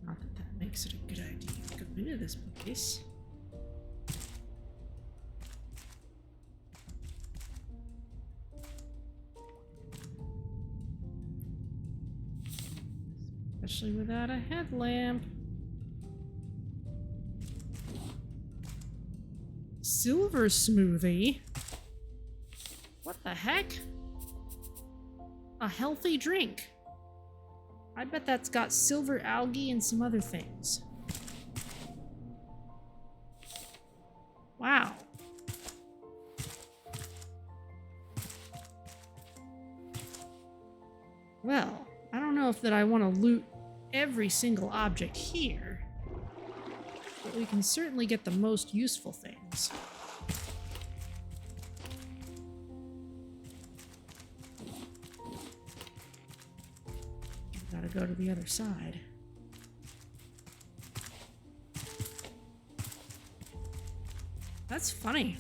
[SPEAKER 1] Not that that makes it a good idea to go into this place. Especially without a headlamp. Silver smoothie? What the heck? A healthy drink. I bet that's got silver algae and some other things. Wow. Well, I don't know if that I want to loot every single object here, but we can certainly get the most useful things. Gotta go to the other side. That's funny.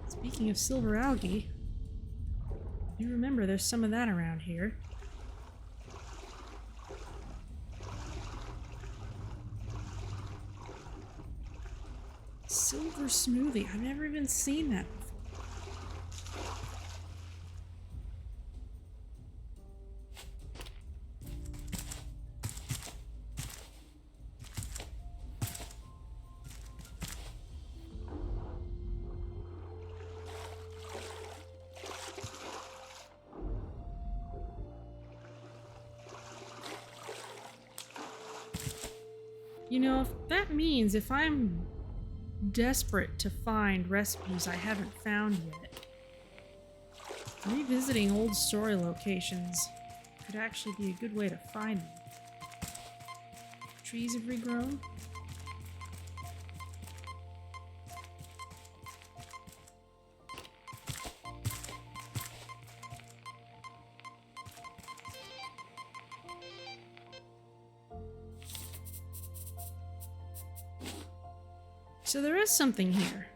[SPEAKER 1] Speaking of silver algae, you remember there's some of that around here. Silver smoothie. I've never even seen that before. You know, if that means if I'm desperate to find recipes I haven't found yet, revisiting old story locations could actually be a good way to find them. Trees have regrown. So there is something here.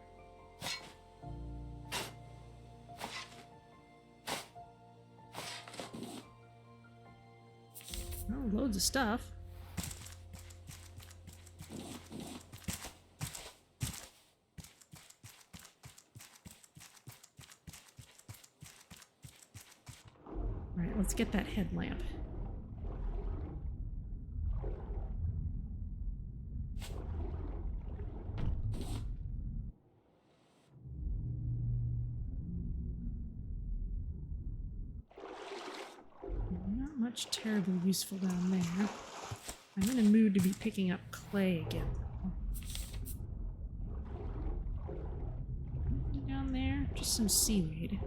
[SPEAKER 1] Oh, loads of stuff. Alright, let's get that headlamp. Much terribly useful down there. I'm in a mood to be picking up clay again, though. Anything down there? Just some seaweed.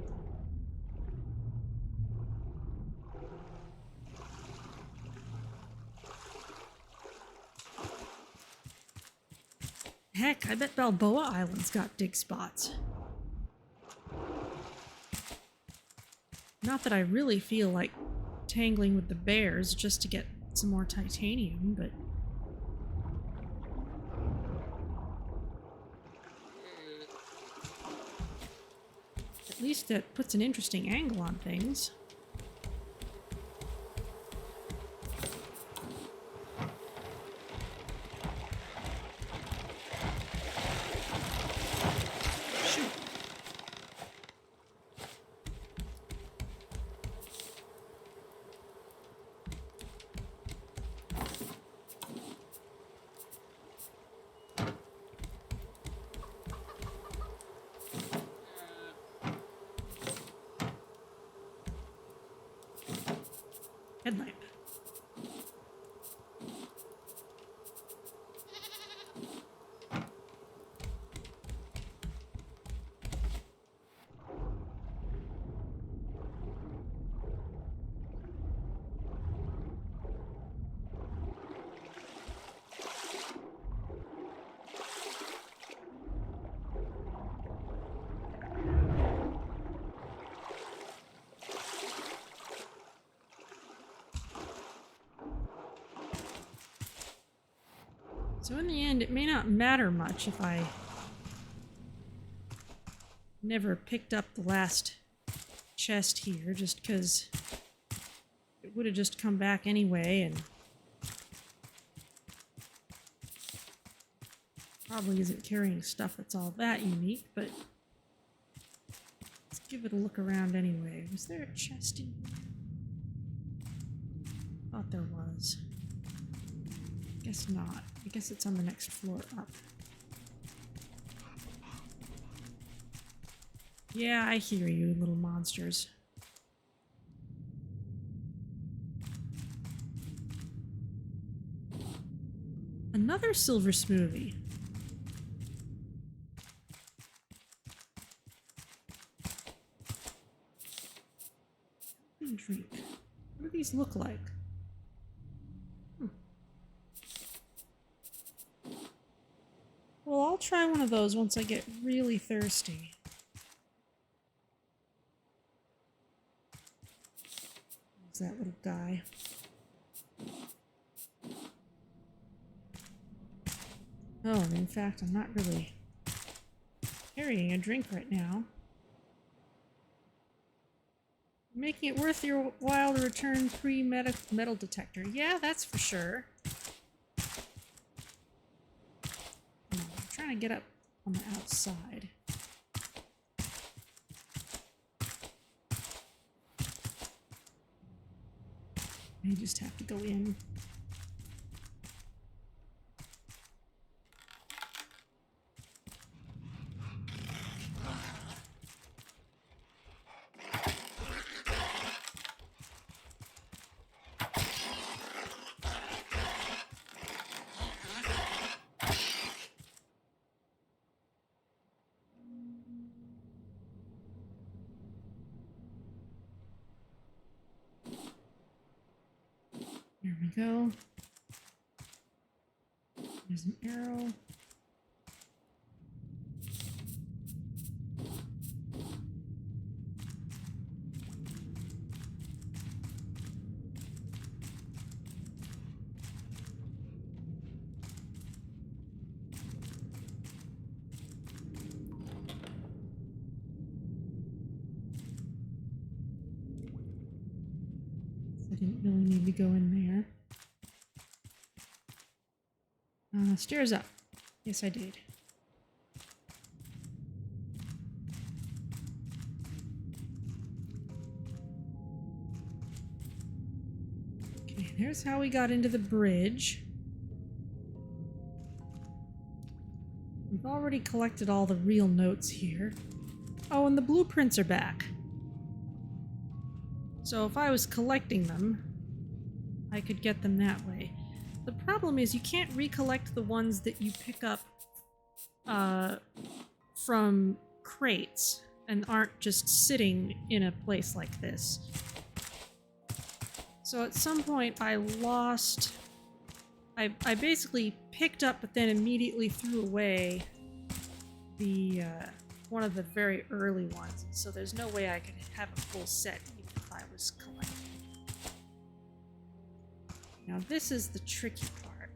[SPEAKER 1] Heck, I bet Balboa Island's got dig spots. Not that I really feel like tangling with the bears just to get some more titanium, but at least it puts an interesting angle on things. headlamp. So in the end, it may not matter much if I never picked up the last chest here, just because it would have just come back anyway, and probably isn't carrying stuff that's all that unique, but let's give it a look around anyway. Was there a chest in here? Thought there was. Guess not. I guess it's on the next floor up. Yeah, I hear you, little monsters. Another silver smoothie. Drink. What do these look like? Well, I'll try one of those once I get really thirsty. Who's that little guy? Oh, and in fact, I'm not really carrying a drink right now. Making it worth your while to return pre-metal detector. Yeah, that's for sure. I'm trying to get up on the outside. I just have to go in. There we go. There's an arrow. I didn't really need to go in there. Stairs up. Yes, I did. Okay, there's how we got into the bridge. We've already collected all the real notes here. Oh, and the blueprints are back. So if I was collecting them, I could get them that way. The problem is you can't recollect the ones that you pick up from crates and aren't just sitting in a place like this. So at some point I lost... I basically picked up but then immediately threw away the one of the very early ones. So there's no way I could have a full set even if I was collecting. Now this is the tricky part.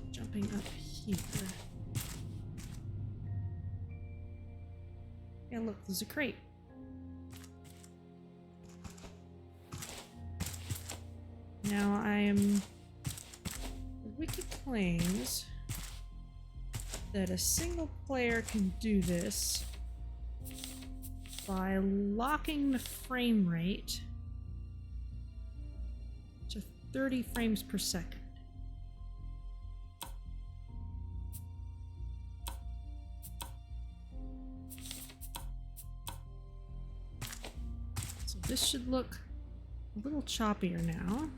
[SPEAKER 1] Jumping up here. Yeah, look, there's a crate. Now I am... The wiki claims that a single player can do this by locking the frame rate to 30 frames per second. So this should look a little choppier now.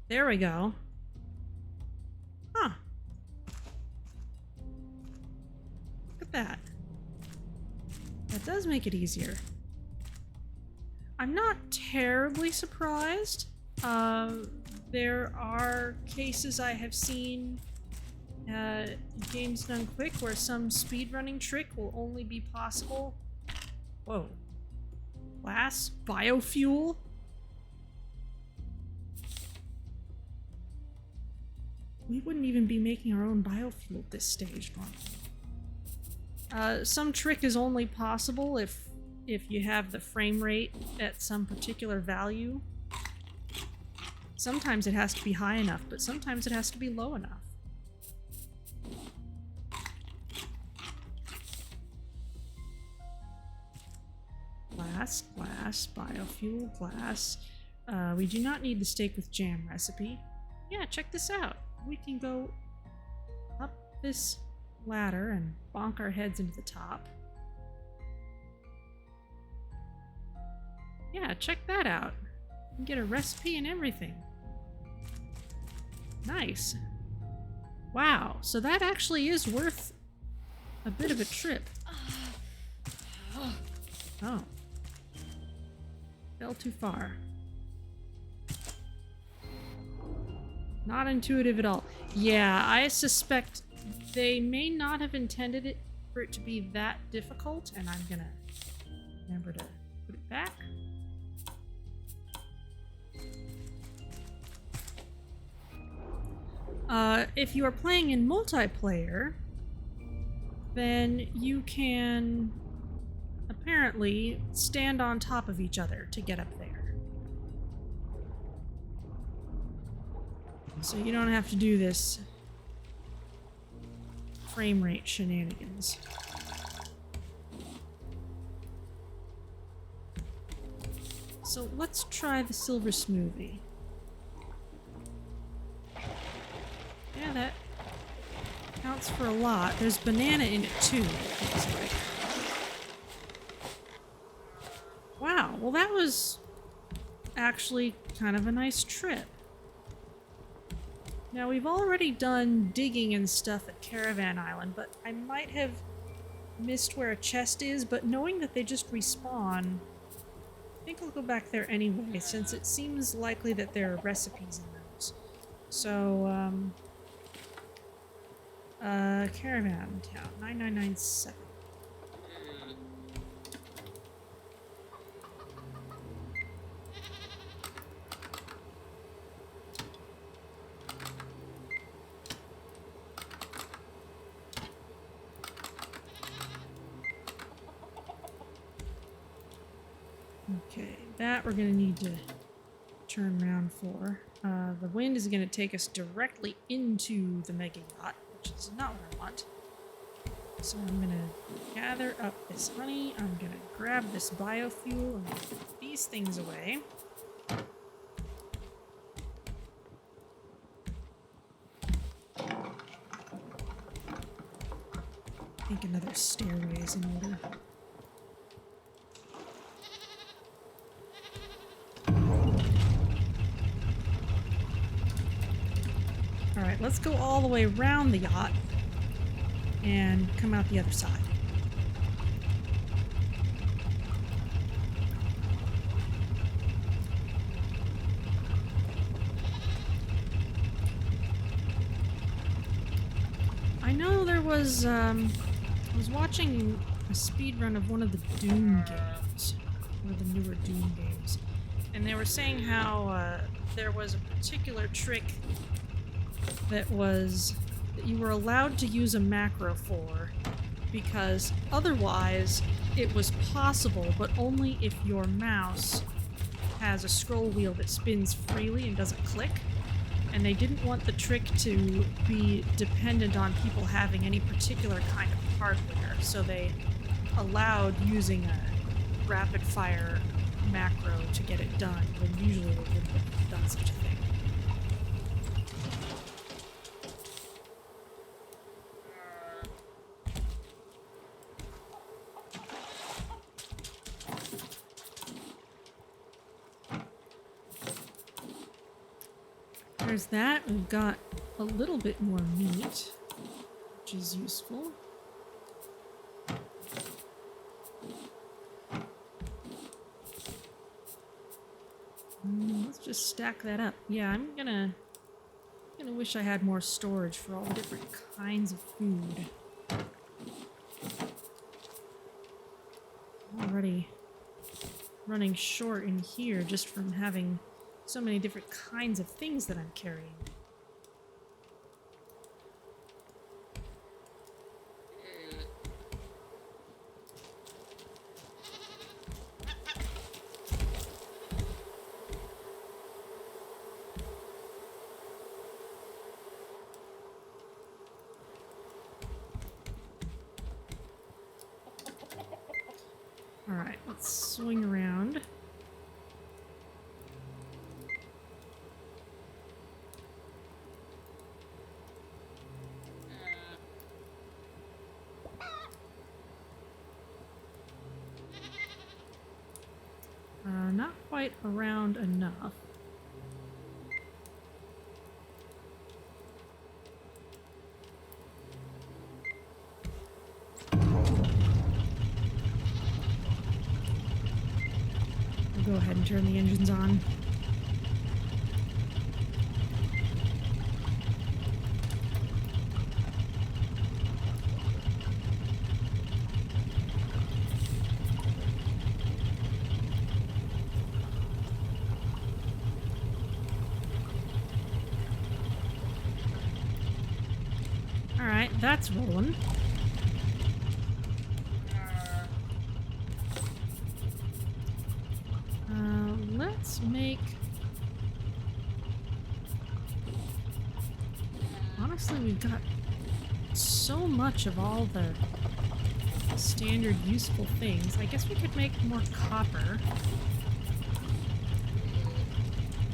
[SPEAKER 1] There we go. Huh. Look at that. That does make it easier. I'm not terribly surprised. There are cases I have seen games done quick where some speedrunning trick will only be possible. Whoa. Glass? Biofuel? We wouldn't even be making our own biofuel at this stage normally. Some trick is only possible if you have the frame rate at some particular value. Sometimes it has to be high enough, but sometimes it has to be low enough. Glass, biofuel, glass. We do not need the steak with jam recipe. Yeah, check this out. We can go up this ladder and bonk our heads into the top. Yeah, check that out. You can get a recipe and everything. Nice. Wow, so that actually is worth a bit of a trip. Oh. Fell too far. Not intuitive at all. Yeah, I suspect they may not have intended it for it to be that difficult, and I'm gonna remember to put it back. If you are playing in multiplayer, then you can apparently stand on top of each other to get up there. So you don't have to do this frame rate shenanigans. So let's try the silver smoothie. Yeah, that counts for a lot. There's banana in it too, it looks like. Wow, well that was actually kind of a nice trip. Now we've already done digging and stuff at Caravan Island, but I might have missed where a chest is, but knowing that they just respawn, I think I'll go back there anyway, since it seems likely that there are recipes in those. So, Caravan Town, 9997. Okay, that we're gonna need to turn around for. The wind is gonna take us directly into the mega yacht, which is not what I want. So I'm gonna gather up this honey, I'm gonna grab this biofuel and put these things away. I think another stairway is in order. Alright, let's go all the way around the yacht and come out the other side. I know there was, I was watching a speedrun of one of the Doom games, one of the newer Doom games, and they were saying how there was a particular trick that you were allowed to use a macro for, because otherwise it was possible, but only if your mouse has a scroll wheel that spins freely and doesn't click, and they didn't want the trick to be dependent on people having any particular kind of hardware, so they allowed using a rapid fire macro to get it done, when usually they wouldn't have done such a thing. There's that. We've got a little bit more meat, which is useful. Let's just stack that up. Yeah, I'm gonna wish I had more storage for all the different kinds of food. Already running short in here just from having so many different kinds of things that I'm carrying. Alright, let's swing around. Not quite around enough. I'll go ahead and turn the engines on. Alright, that's rolling. Let's make... Honestly, we've got so much of all the standard useful things. I guess we could make more copper.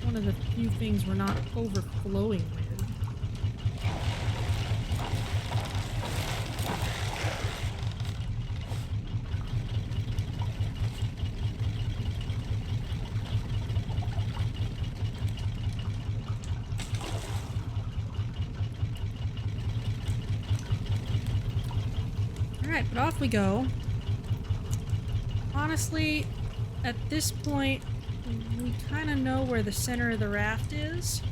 [SPEAKER 1] One of the few things we're not overflowing with. Alright, but off we go. Honestly, at this point, we kind of know where the center of the raft is.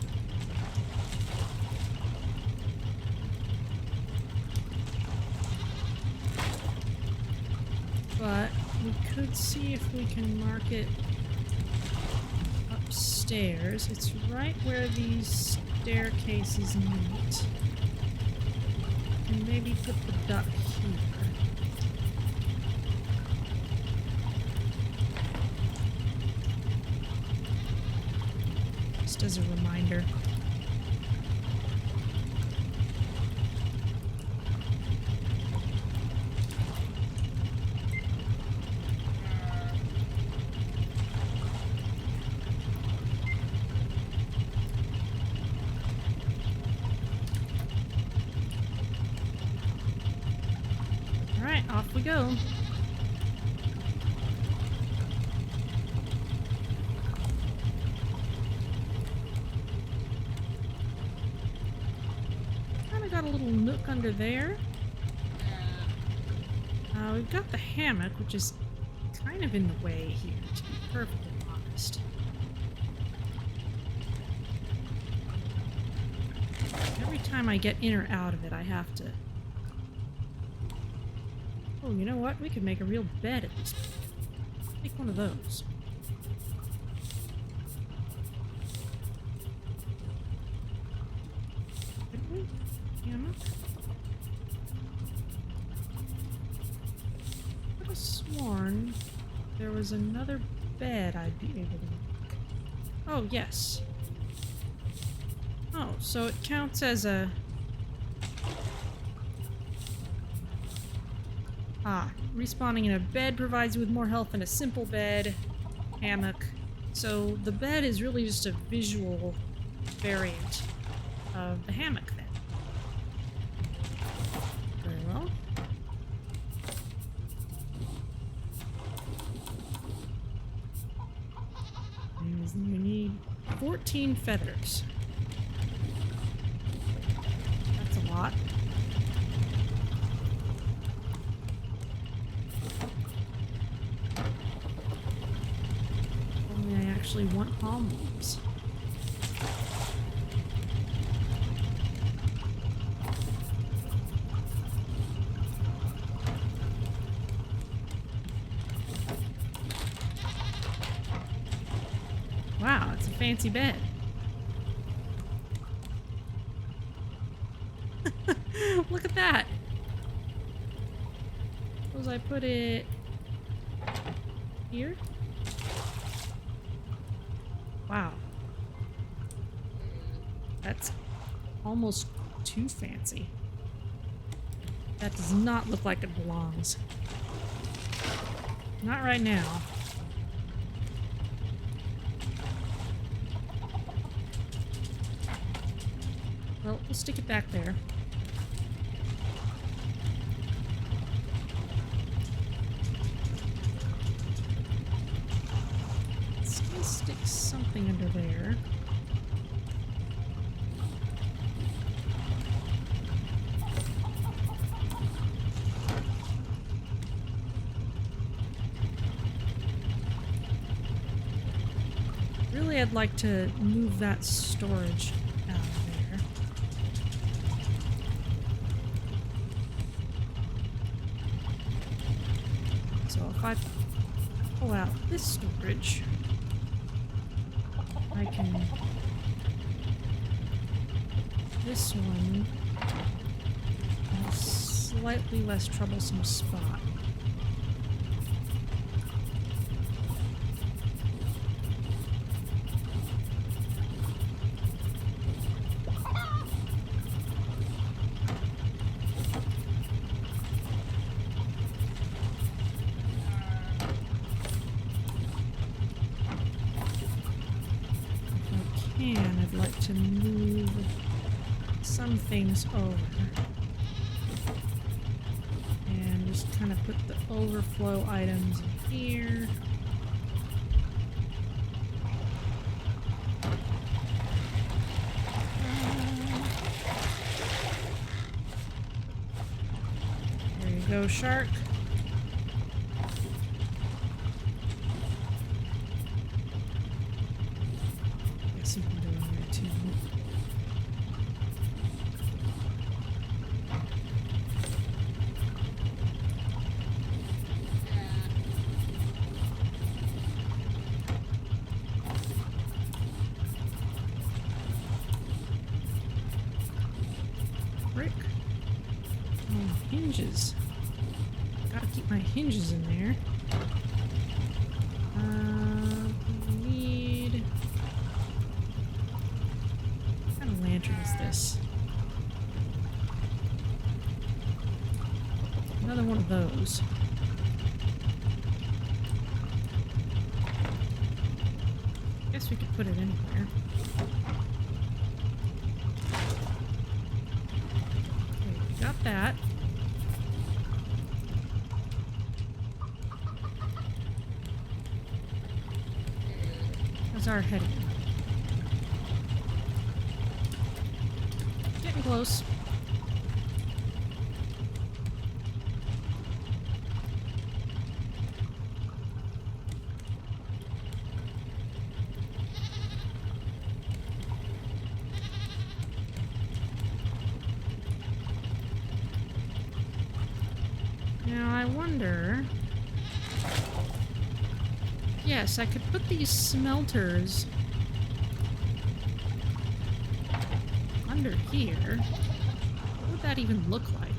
[SPEAKER 1] But we could see if we can mark it upstairs. It's right where these staircases meet. And maybe put the duck here. Just as a reminder. Alright, off we go. Got a little nook under there. We've got the hammock, which is kind of in the way here, to be perfectly honest. Every time I get in or out of it, I have to... Oh, you know what? We could make a real bed at this point. Take one of those. Could we? Hammock? I could have sworn there was another bed I'd be able to make. Oh, yes. Oh, so it counts as a... Ah, respawning in a bed provides you with more health than a simple bed. Hammock. So the bed is really just a visual variant of the hammock then. Very well. And we need 14 feathers. spot. Only I actually want palm leaves. Wow, it's a fancy bed. Look at that. Suppose I put it here? Wow. That's almost too fancy. That does not look like it belongs. Not right now. Well, we'll stick it back there. Let's stick something under there. Really, I'd like to move that storage out of there. So if I pull out this storage, I can... This one has a slightly less troublesome spot. I'd like to move some things over and just kind of put the overflow items in here. There you go, shark. Brick. Oh, hinges. Gotta keep my hinges in there. Need... What kind of lantern is this? Another one of those. Guess we could put it anywhere. Got that. How's our heading? Getting close. Now I wonder... Yes, I could put these smelters under here. What would that even look like?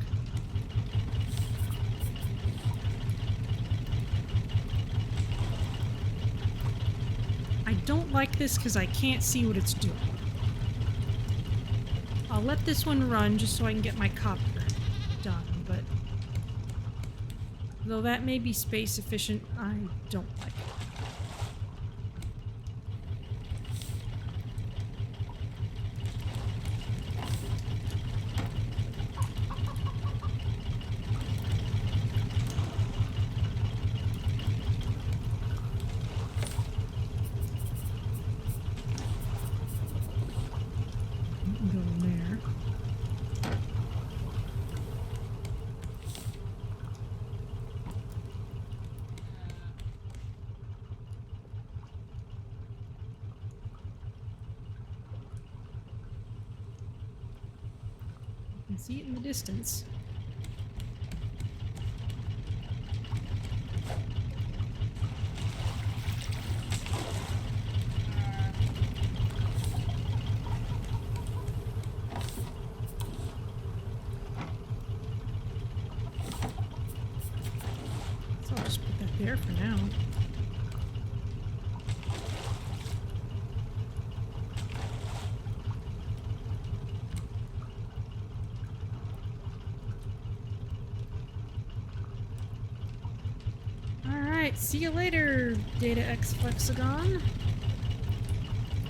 [SPEAKER 1] I don't like this because I can't see what it's doing. I'll let this one run just so I can get my copper done, but... Though that may be space efficient, I don't like it. Go in there. can see it in the distance. So I'll just put that there for now. Alright, see you later, Data X Flexagon.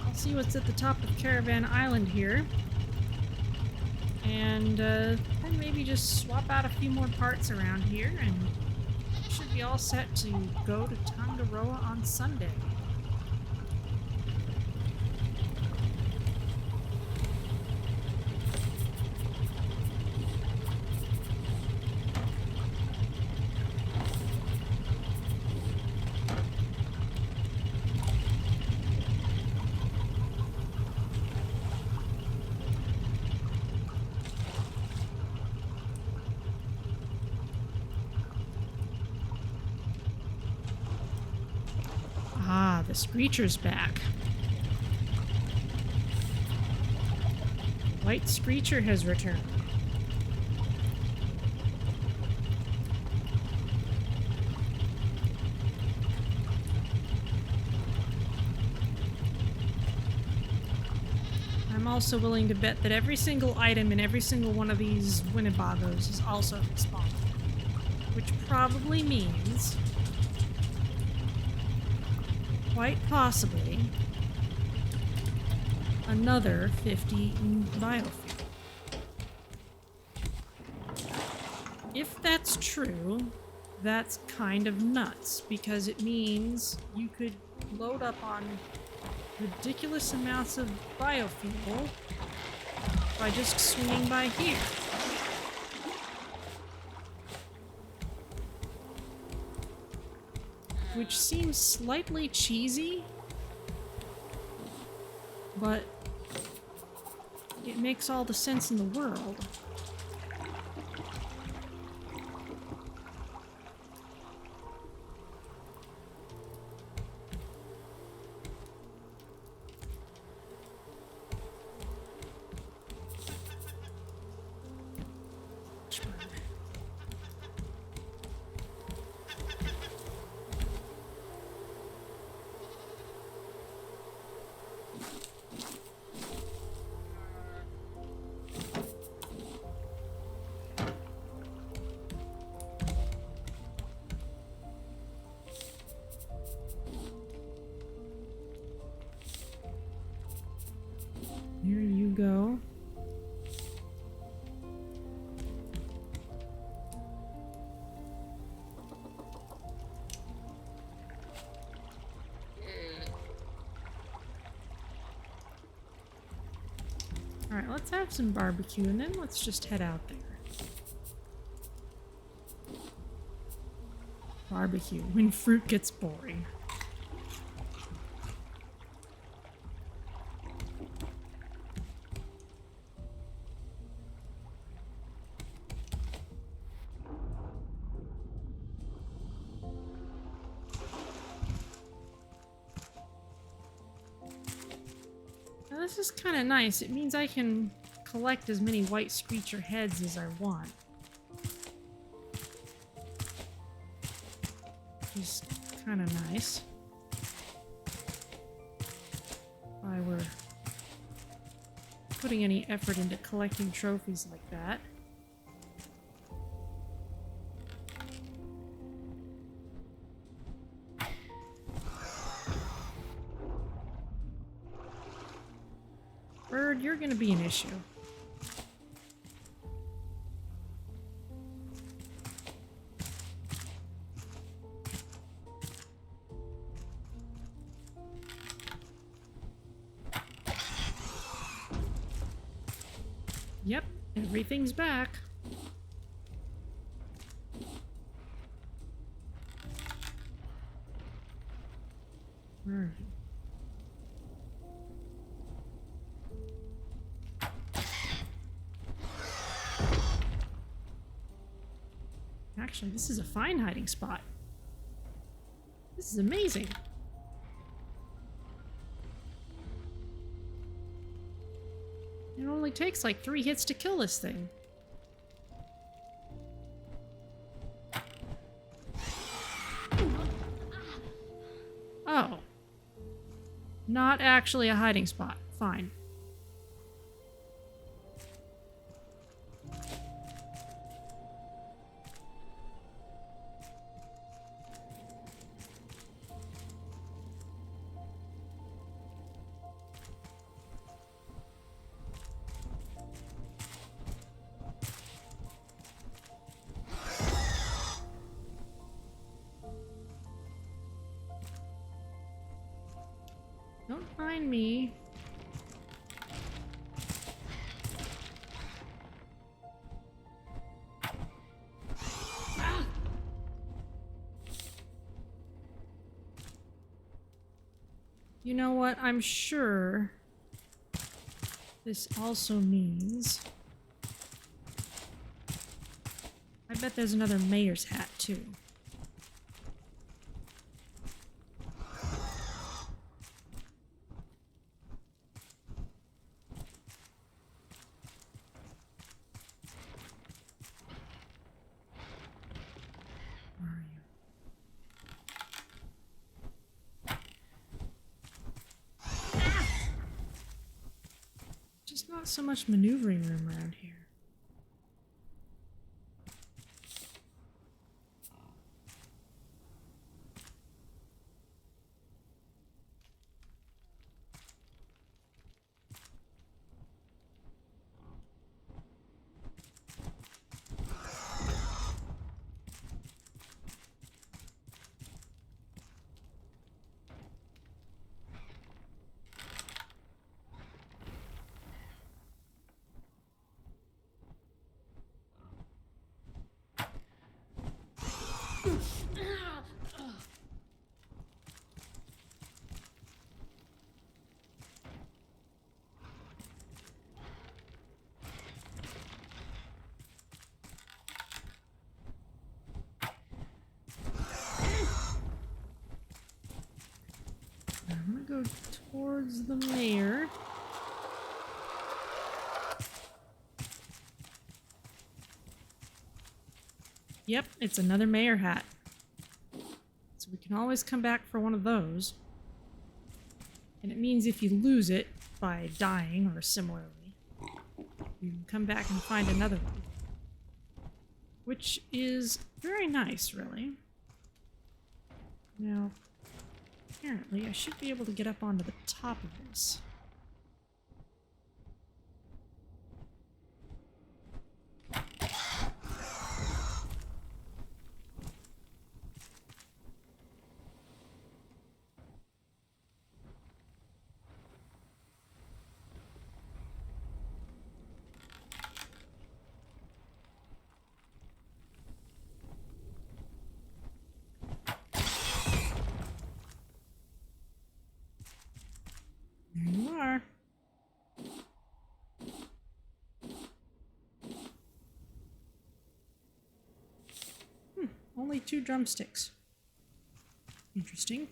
[SPEAKER 1] I'll see what's at the top of Caravan Island here. And then maybe just swap out a few more parts around here, and should be all set to go to Tangaroa on Sunday. Ah, the Screecher's back. White Screecher has returned. I'm also willing to bet that every single item in every single one of these Winnebagos is also respawned. Which probably means, quite possibly, another 50 in biofuel. If that's true, that's kind of nuts, because it means you could load up on ridiculous amounts of biofuel by just swinging by here. Which seems slightly cheesy, but it makes all the sense in the world. Here you go. Alright, let's have some barbecue and then let's just head out there. Barbecue, when fruit gets boring. Now this is kind of nice. It means I can collect as many white Screecher heads as I want. Which is kind of nice. If I were putting any effort into collecting trophies like that. Bird, you're gonna be an issue. Yep, everything's back. Alright. Actually, this is a fine hiding spot. This is amazing. It only takes like 3 hits to kill this thing. Oh. Not actually a hiding spot. Fine. Don't mind me. You know what? I'm sure this also means... I bet there's another mayor's hat, too. Where are you? Just not so much maneuvering room around here. I'm gonna go towards the mayor. Yep, it's another mayor hat. So we can always come back for one of those. And it means if you lose it by dying or similarly, you can come back and find another one. Which is very nice, really. Now, apparently I should be able to get up onto the top of this. There you are. Only 2 drumsticks. Interesting.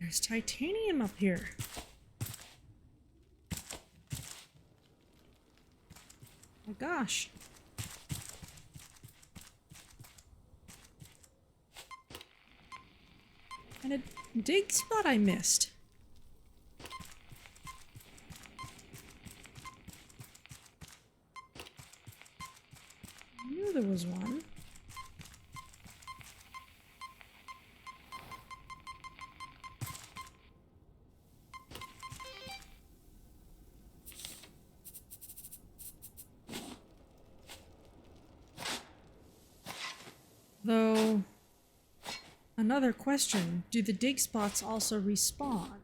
[SPEAKER 1] There's titanium up here. Oh gosh. And a dig spot I missed. I knew there was one. Though, another question, do the dig spots also respawn?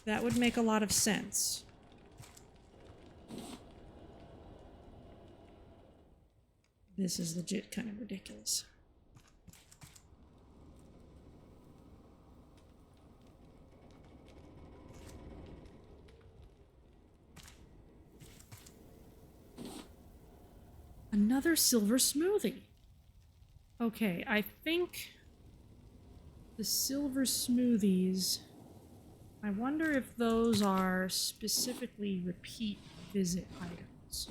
[SPEAKER 1] That would make a lot of sense. This is legit kind of ridiculous. Another silver smoothie. Okay, I think the silver smoothies, I wonder if those are specifically repeat visit items.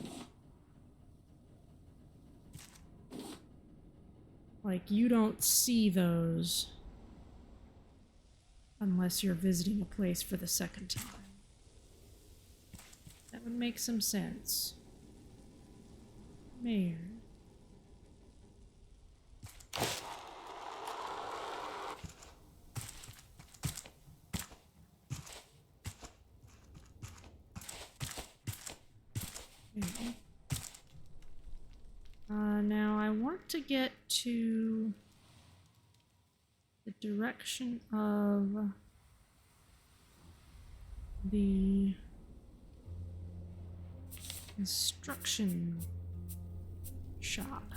[SPEAKER 1] Like, you don't see those unless you're visiting a place for the second time. That would make some sense. Mayor. Okay. Now I want to get to the direction of the instruction shop.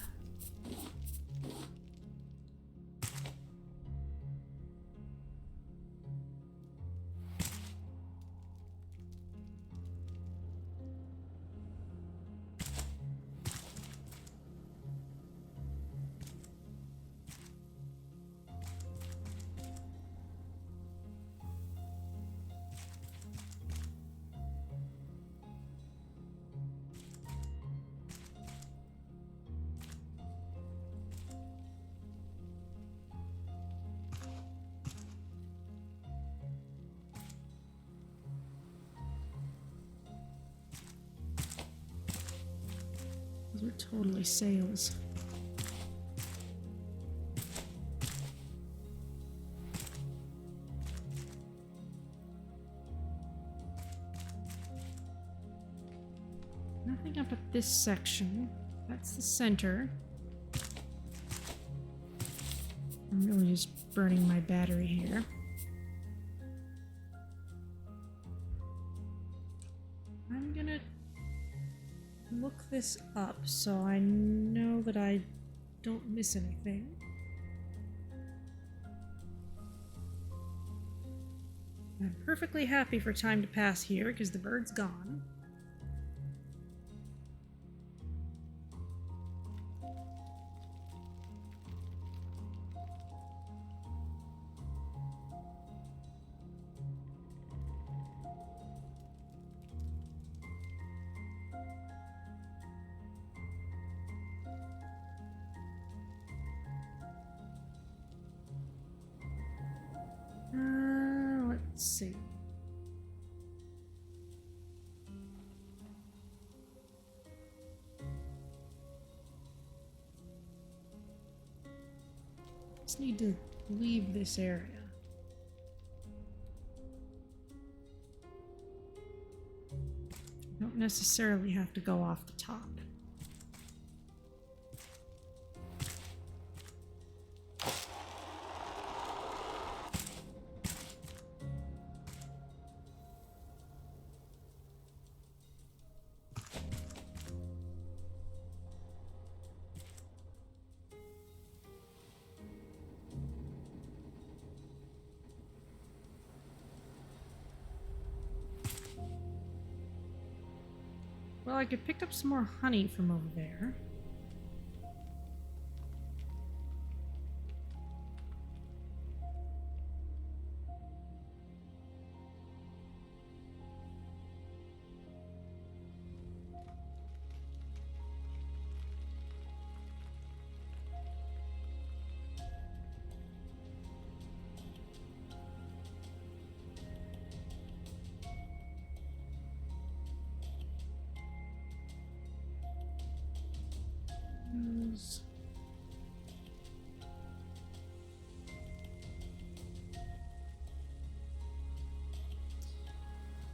[SPEAKER 1] Those are totally sales. Nothing up at this section. That's the center. I'm really just burning my battery here. I'm gonna look this up so I know that I don't miss anything. I'm perfectly happy for time to pass here because the bird's gone. Let's see. Just need to leave this area. Don't necessarily have to go off the top. Well, I could pick up some more honey from over there.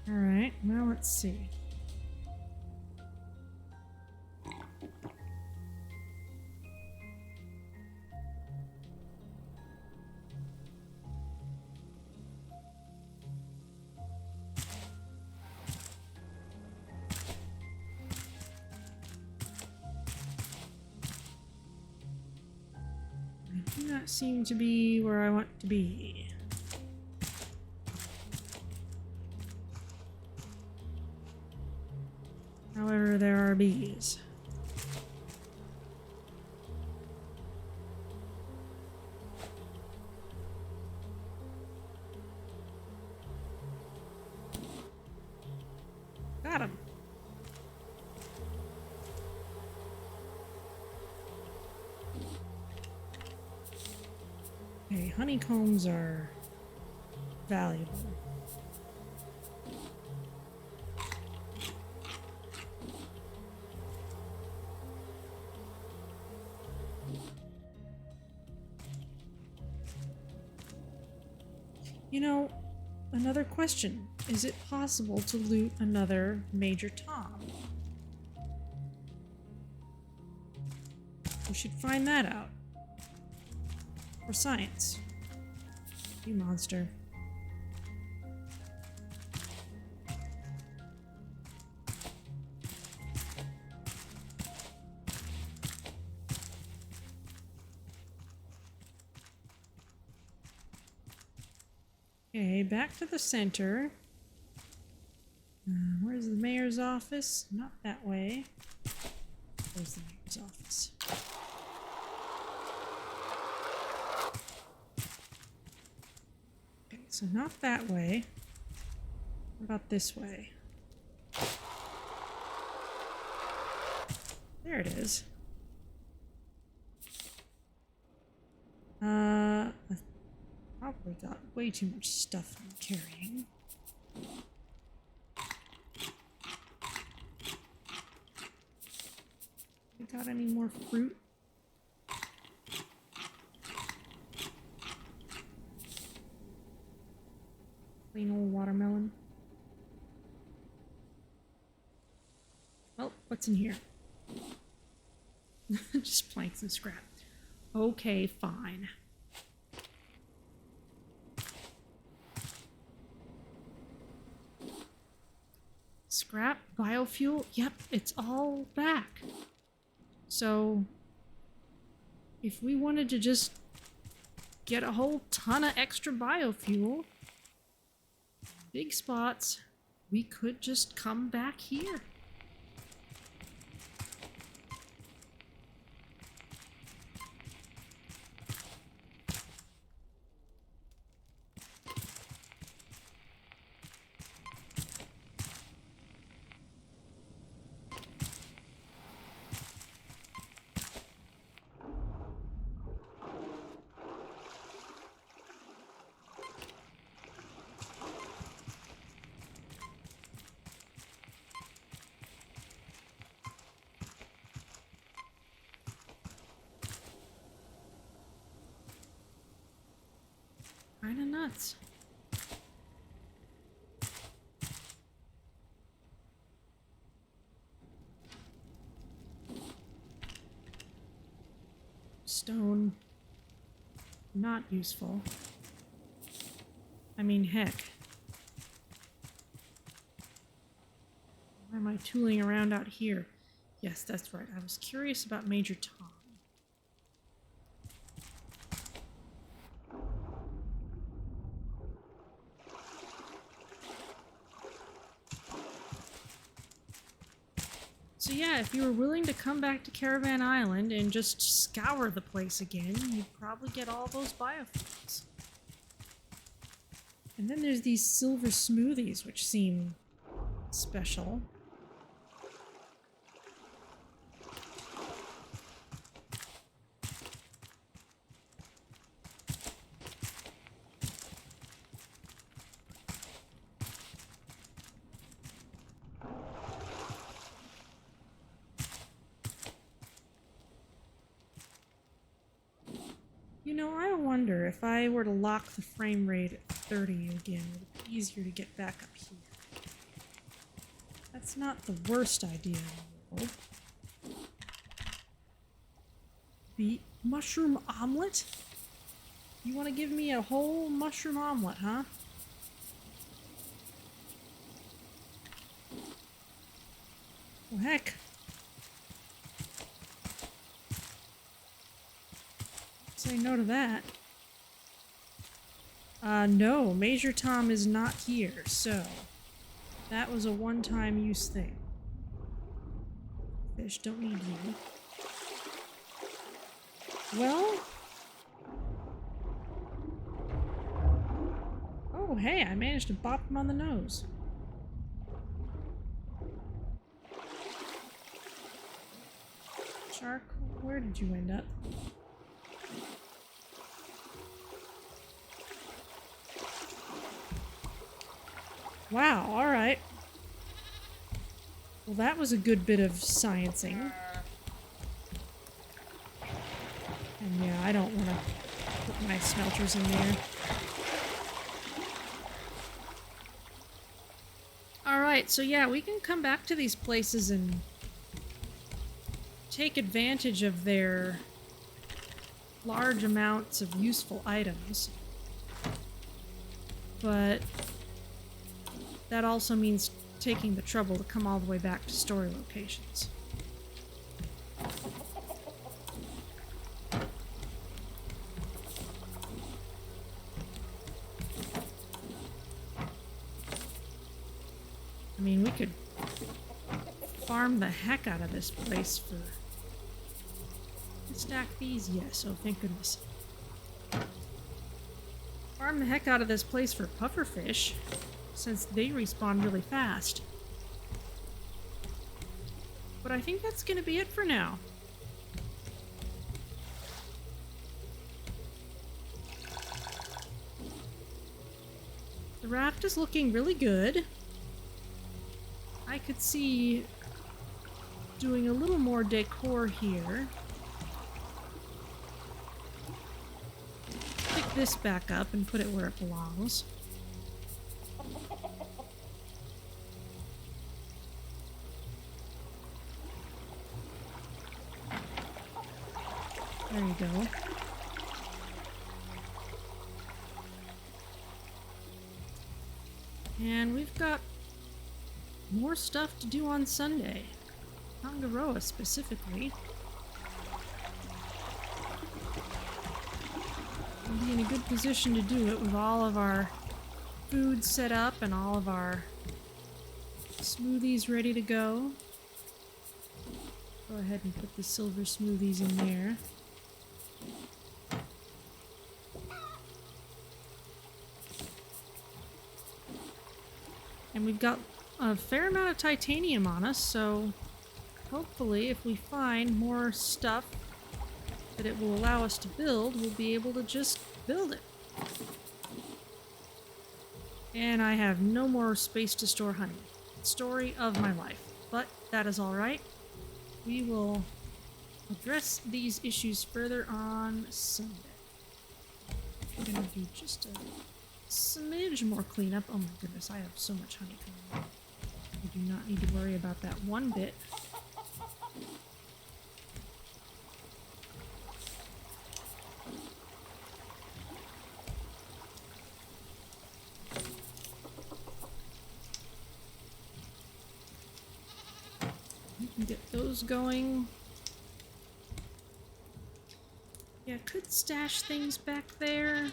[SPEAKER 1] All right, now let's see. not seem to be where I want to be. However, there are bees. Got him. Okay, honeycombs are valuable. You know, another question. Is it possible to loot another Major Tom? We should find that out. For science. You monster. Okay, back to the center. Where's the mayor's office? Not that way. Where's the mayor's office? Okay, so not that way. What about this way? There it is. I've probably got way too much stuff I'm carrying. We got any more fruit? Plain old watermelon. Well, what's in here? Just planks and scrap. Okay, fine. Scrap, biofuel, yep, it's all back. So, if we wanted to just get a whole ton of extra biofuel, big spots, we could just come back here. Kinda nuts. Stone. Not useful. I mean, heck. Why am I tooling around out here? Yes, that's right. I was curious about Major Tom. So yeah, if you were willing to come back to Caravan Island and just scour the place again, you'd probably get all those biofuels. And then there's these silver smoothies, which seem special. You know, I wonder if I were to lock the frame rate at 30 again, would it be easier to get back up here? That's not the worst idea in the world. The mushroom omelet? You want to give me a whole mushroom omelet, huh? Well, heck. Say Say no to that. No, Major Tom is not here, so that was a one-time use thing. Fish, don't need you. Well... Oh, hey, I managed to bop him on the nose. Shark, where did you end up? Wow, alright. Well, that was a good bit of sciencing. And yeah, I don't want to put my smelters in there. Alright, so yeah, we can come back to these places and take advantage of their large amounts of useful items. But that also means taking the trouble to come all the way back to story locations. I mean, we could farm the heck out of this place for... Stack these? Yes, oh thank goodness. Farm the heck out of this place for pufferfish, since they respawn really fast. But I think that's gonna be it for now. The raft is looking really good. I could see doing a little more decor here. Pick this back up and put it where it belongs. There you go. And we've got more stuff to do on Sunday. Tangaroa specifically. We'll be in a good position to do it with all of our food set up and all of our smoothies ready to go. Go ahead and put the silver smoothies in there. And we've got a fair amount of titanium on us, so hopefully if we find more stuff that it will allow us to build, we'll be able to just build it. And I have no more space to store honey. Story of my life. But that is alright. We will address these issues further on Sunday. I'm gonna do just a smidge more cleanup. Oh my goodness, I have so much honey coming out. I do not need to worry about that one bit. We can get those going. Yeah, could stash things back there.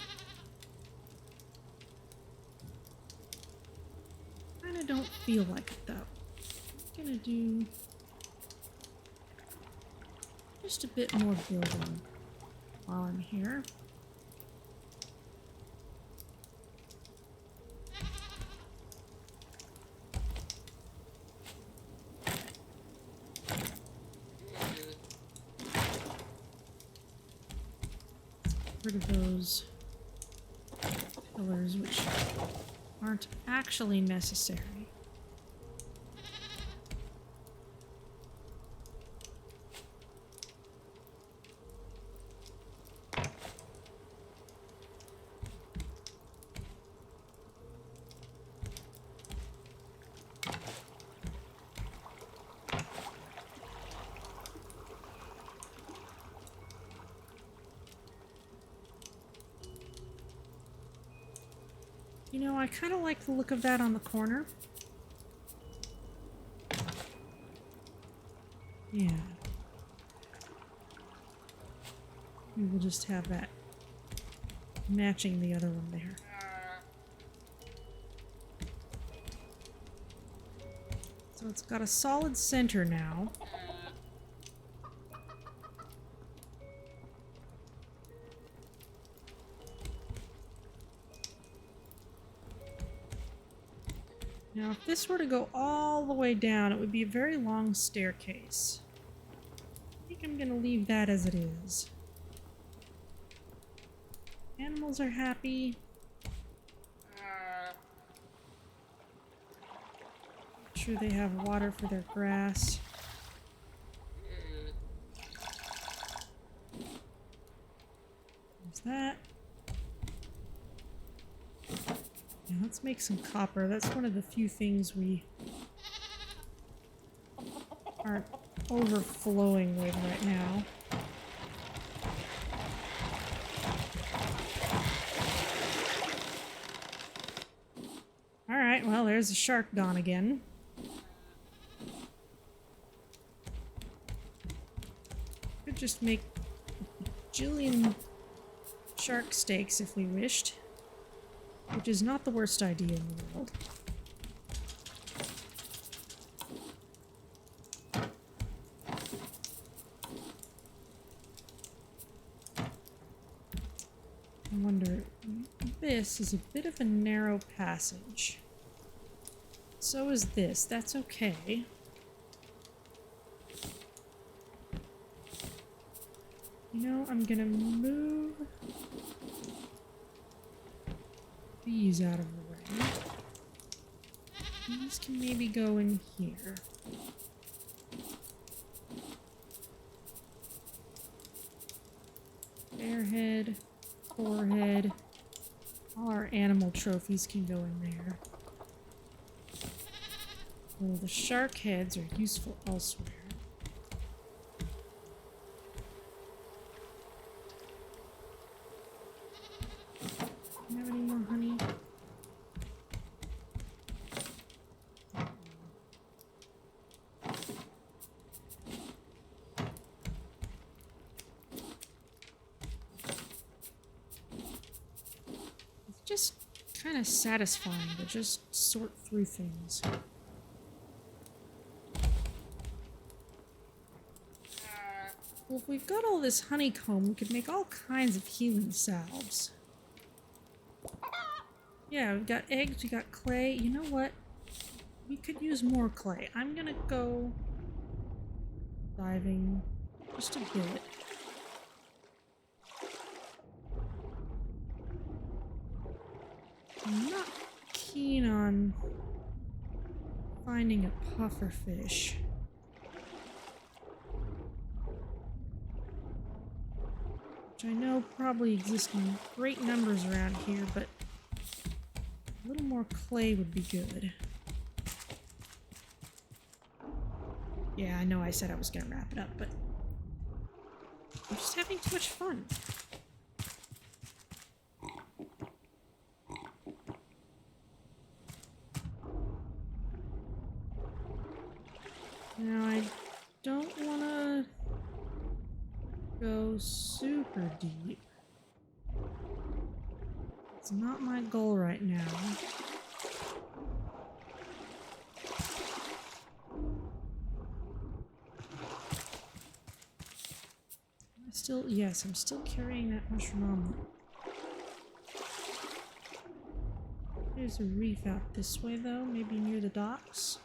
[SPEAKER 1] I don't feel like it though. I'm gonna do just a bit more building while I'm here. Rid of those pillars which aren't actually necessary. You know, I kind of like the look of that on the corner. Yeah. We will just have that matching the other one there. So it's got a solid center now. Now, if this were to go all the way down, it would be a very long staircase. I think I'm gonna leave that as it is. Animals are happy. Make sure they have water for their grass. There's that. Yeah, let's make some copper. That's one of the few things we aren't overflowing with right now. Alright, well, there's the shark gone again. Could just make a bajillion shark steaks if we wished. Which is not the worst idea in the world. I wonder, this is a bit of a narrow passage. So is this. That's okay. You know, I'm gonna move these out of the way. These can maybe go in here. Bearhead, forehead. All our animal trophies can go in there. Well, the shark heads are useful elsewhere. Do you have any more honey? It's just kind of satisfying to just sort through things. Well, if we've got all this honeycomb, we could make all kinds of healing salves. Yeah, we've got eggs, we got clay. You know what? We could use more clay. I'm gonna go diving just a bit. I'm not keen on finding a puffer fish. Which I know probably exist in great numbers around here, but a little more clay would be good. Yeah, I know I said I was gonna wrap it up, but I'm just having too much fun. Now, I don't want to go super deep. It's not my goal right now. Yes, I'm still carrying that mushroom on me. There's a reef out this way, though, maybe near the docks.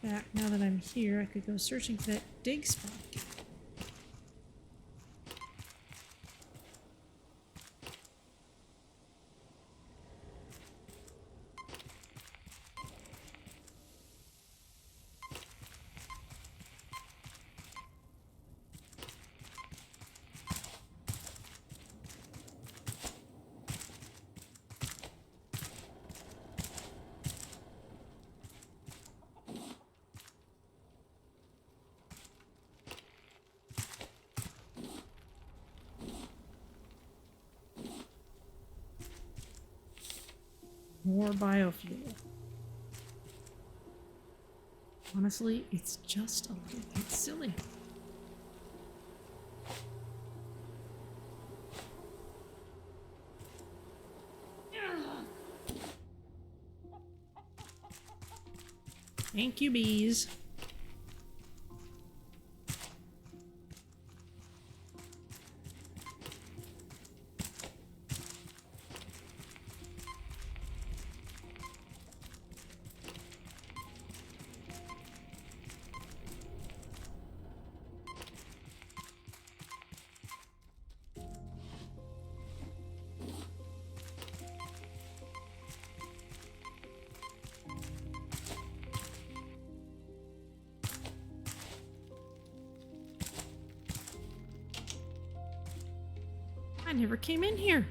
[SPEAKER 1] Back, now that I'm here, I could go searching for that dig spot again. More biofuel. Honestly, it's just a little bit silly. Thank you, bees. I never came in here.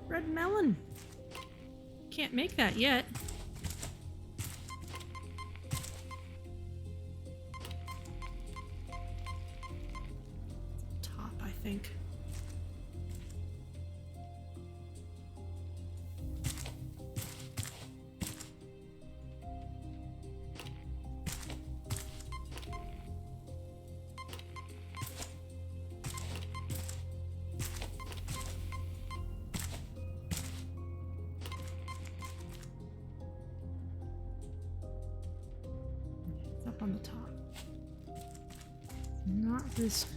[SPEAKER 1] Red melon. Can't make that yet. Top, I think. Up on the top. Not risk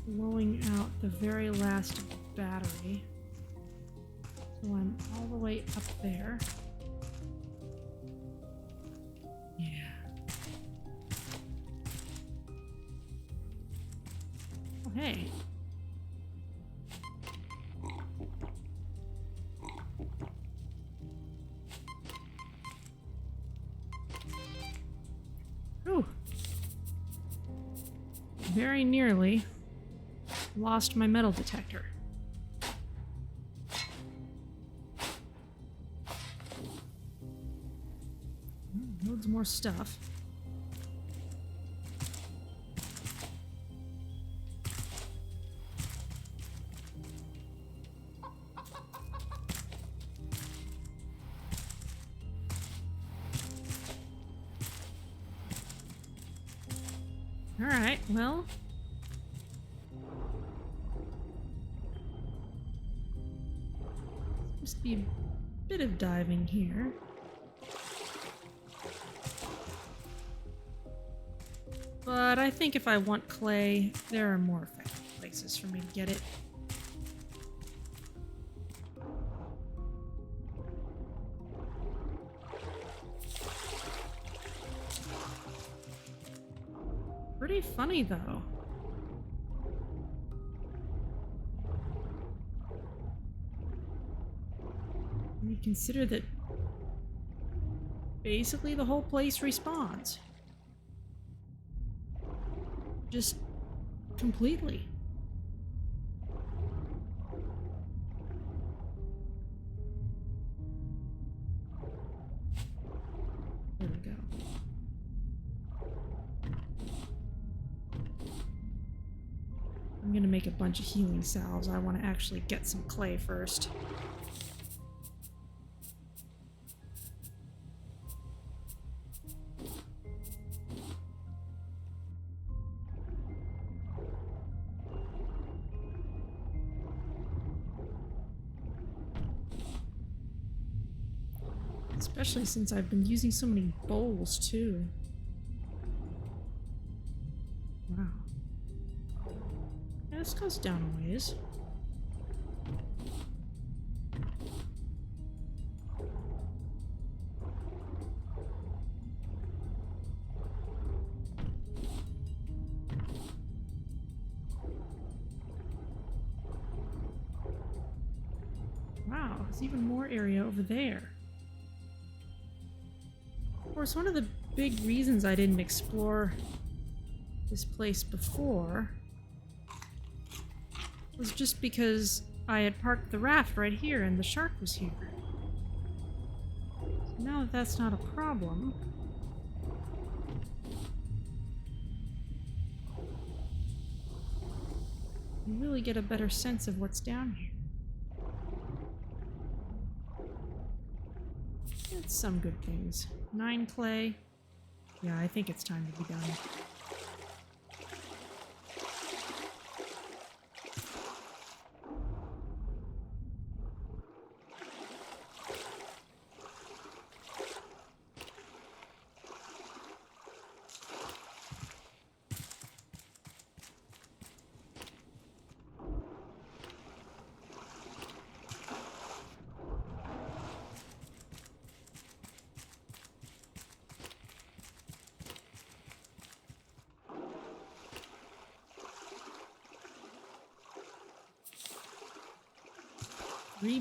[SPEAKER 1] blowing out the very last battery. So I'm all the way up there. Yeah. Oh, hey. Ooh. Very nearly lost my metal detector. Loads more stuff. Alright, well. Seems to be a bit of diving here. But I think if I want clay, there are more effective places for me to get it. Pretty funny, though. When you consider that basically the whole place respawns. Just completely. There we go. I'm gonna make a bunch of healing salves. I want to actually get some clay first. Especially since I've been using so many bowls, too. Wow. Yeah, this goes down a ways. Wow, there's even more area over there. Of course, one of the big reasons I didn't explore this place before was just because I had parked the raft right here and the shark was here. So now that that's not a problem, you really get a better sense of what's down here. some good things. 9 clay. Yeah, I think it's time to be done.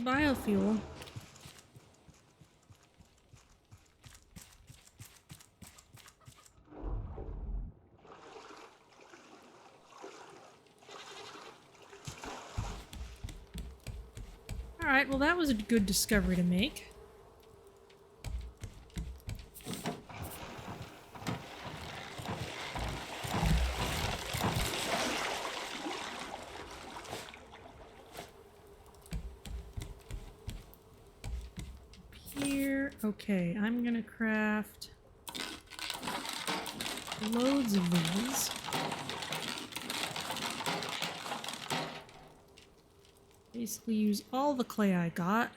[SPEAKER 1] Biofuel. Alright, well that was a good discovery to make. Okay, I'm gonna craft loads of these. Basically use all the clay I got.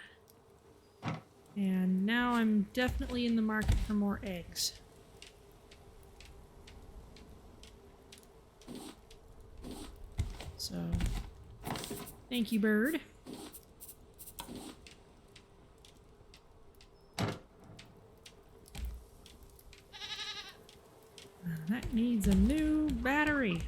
[SPEAKER 1] And now I'm definitely in the market for more eggs. So, thank you, bird. That needs a new battery.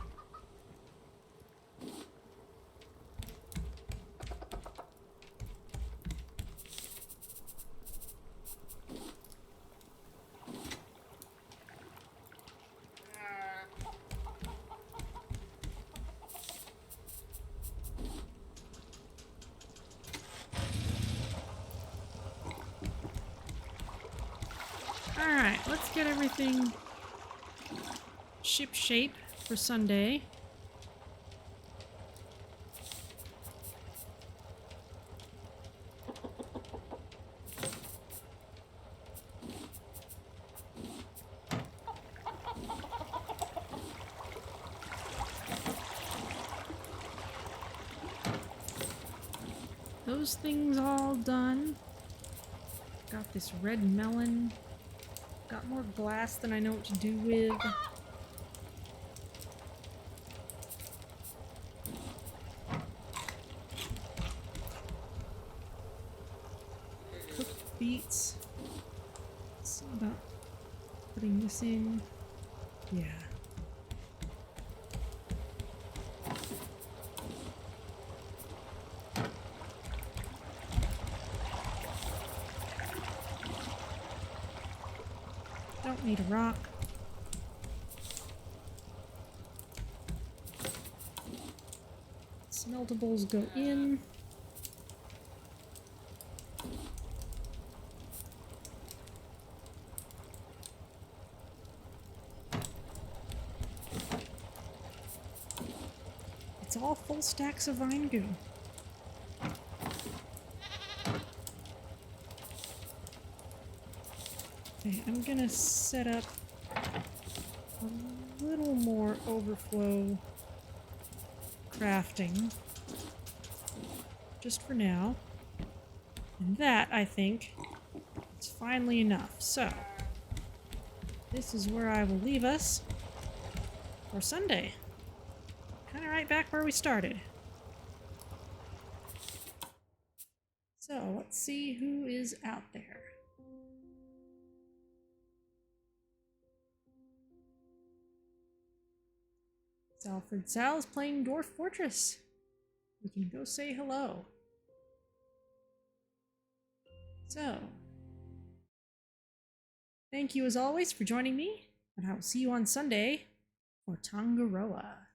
[SPEAKER 1] Alright, let's get everything ship shape for Sunday. Those things all done. Got this red melon. Got more glass than I know what to do with. Cooked beets. See about putting this in. Yeah. Don't need a rock. Smeltables go in. It's all full stacks of vine goo. Okay, I'm gonna set up a little more overflow crafting just for now. And that, I think, is finally enough. So, this is where I will leave us for Sunday. Kind of right back where we started. So, let's see who is out there. Alfred Sal is playing Dwarf Fortress. We can go say hello. So, thank you as always for joining me, and I will see you on Sunday for Tangaroa.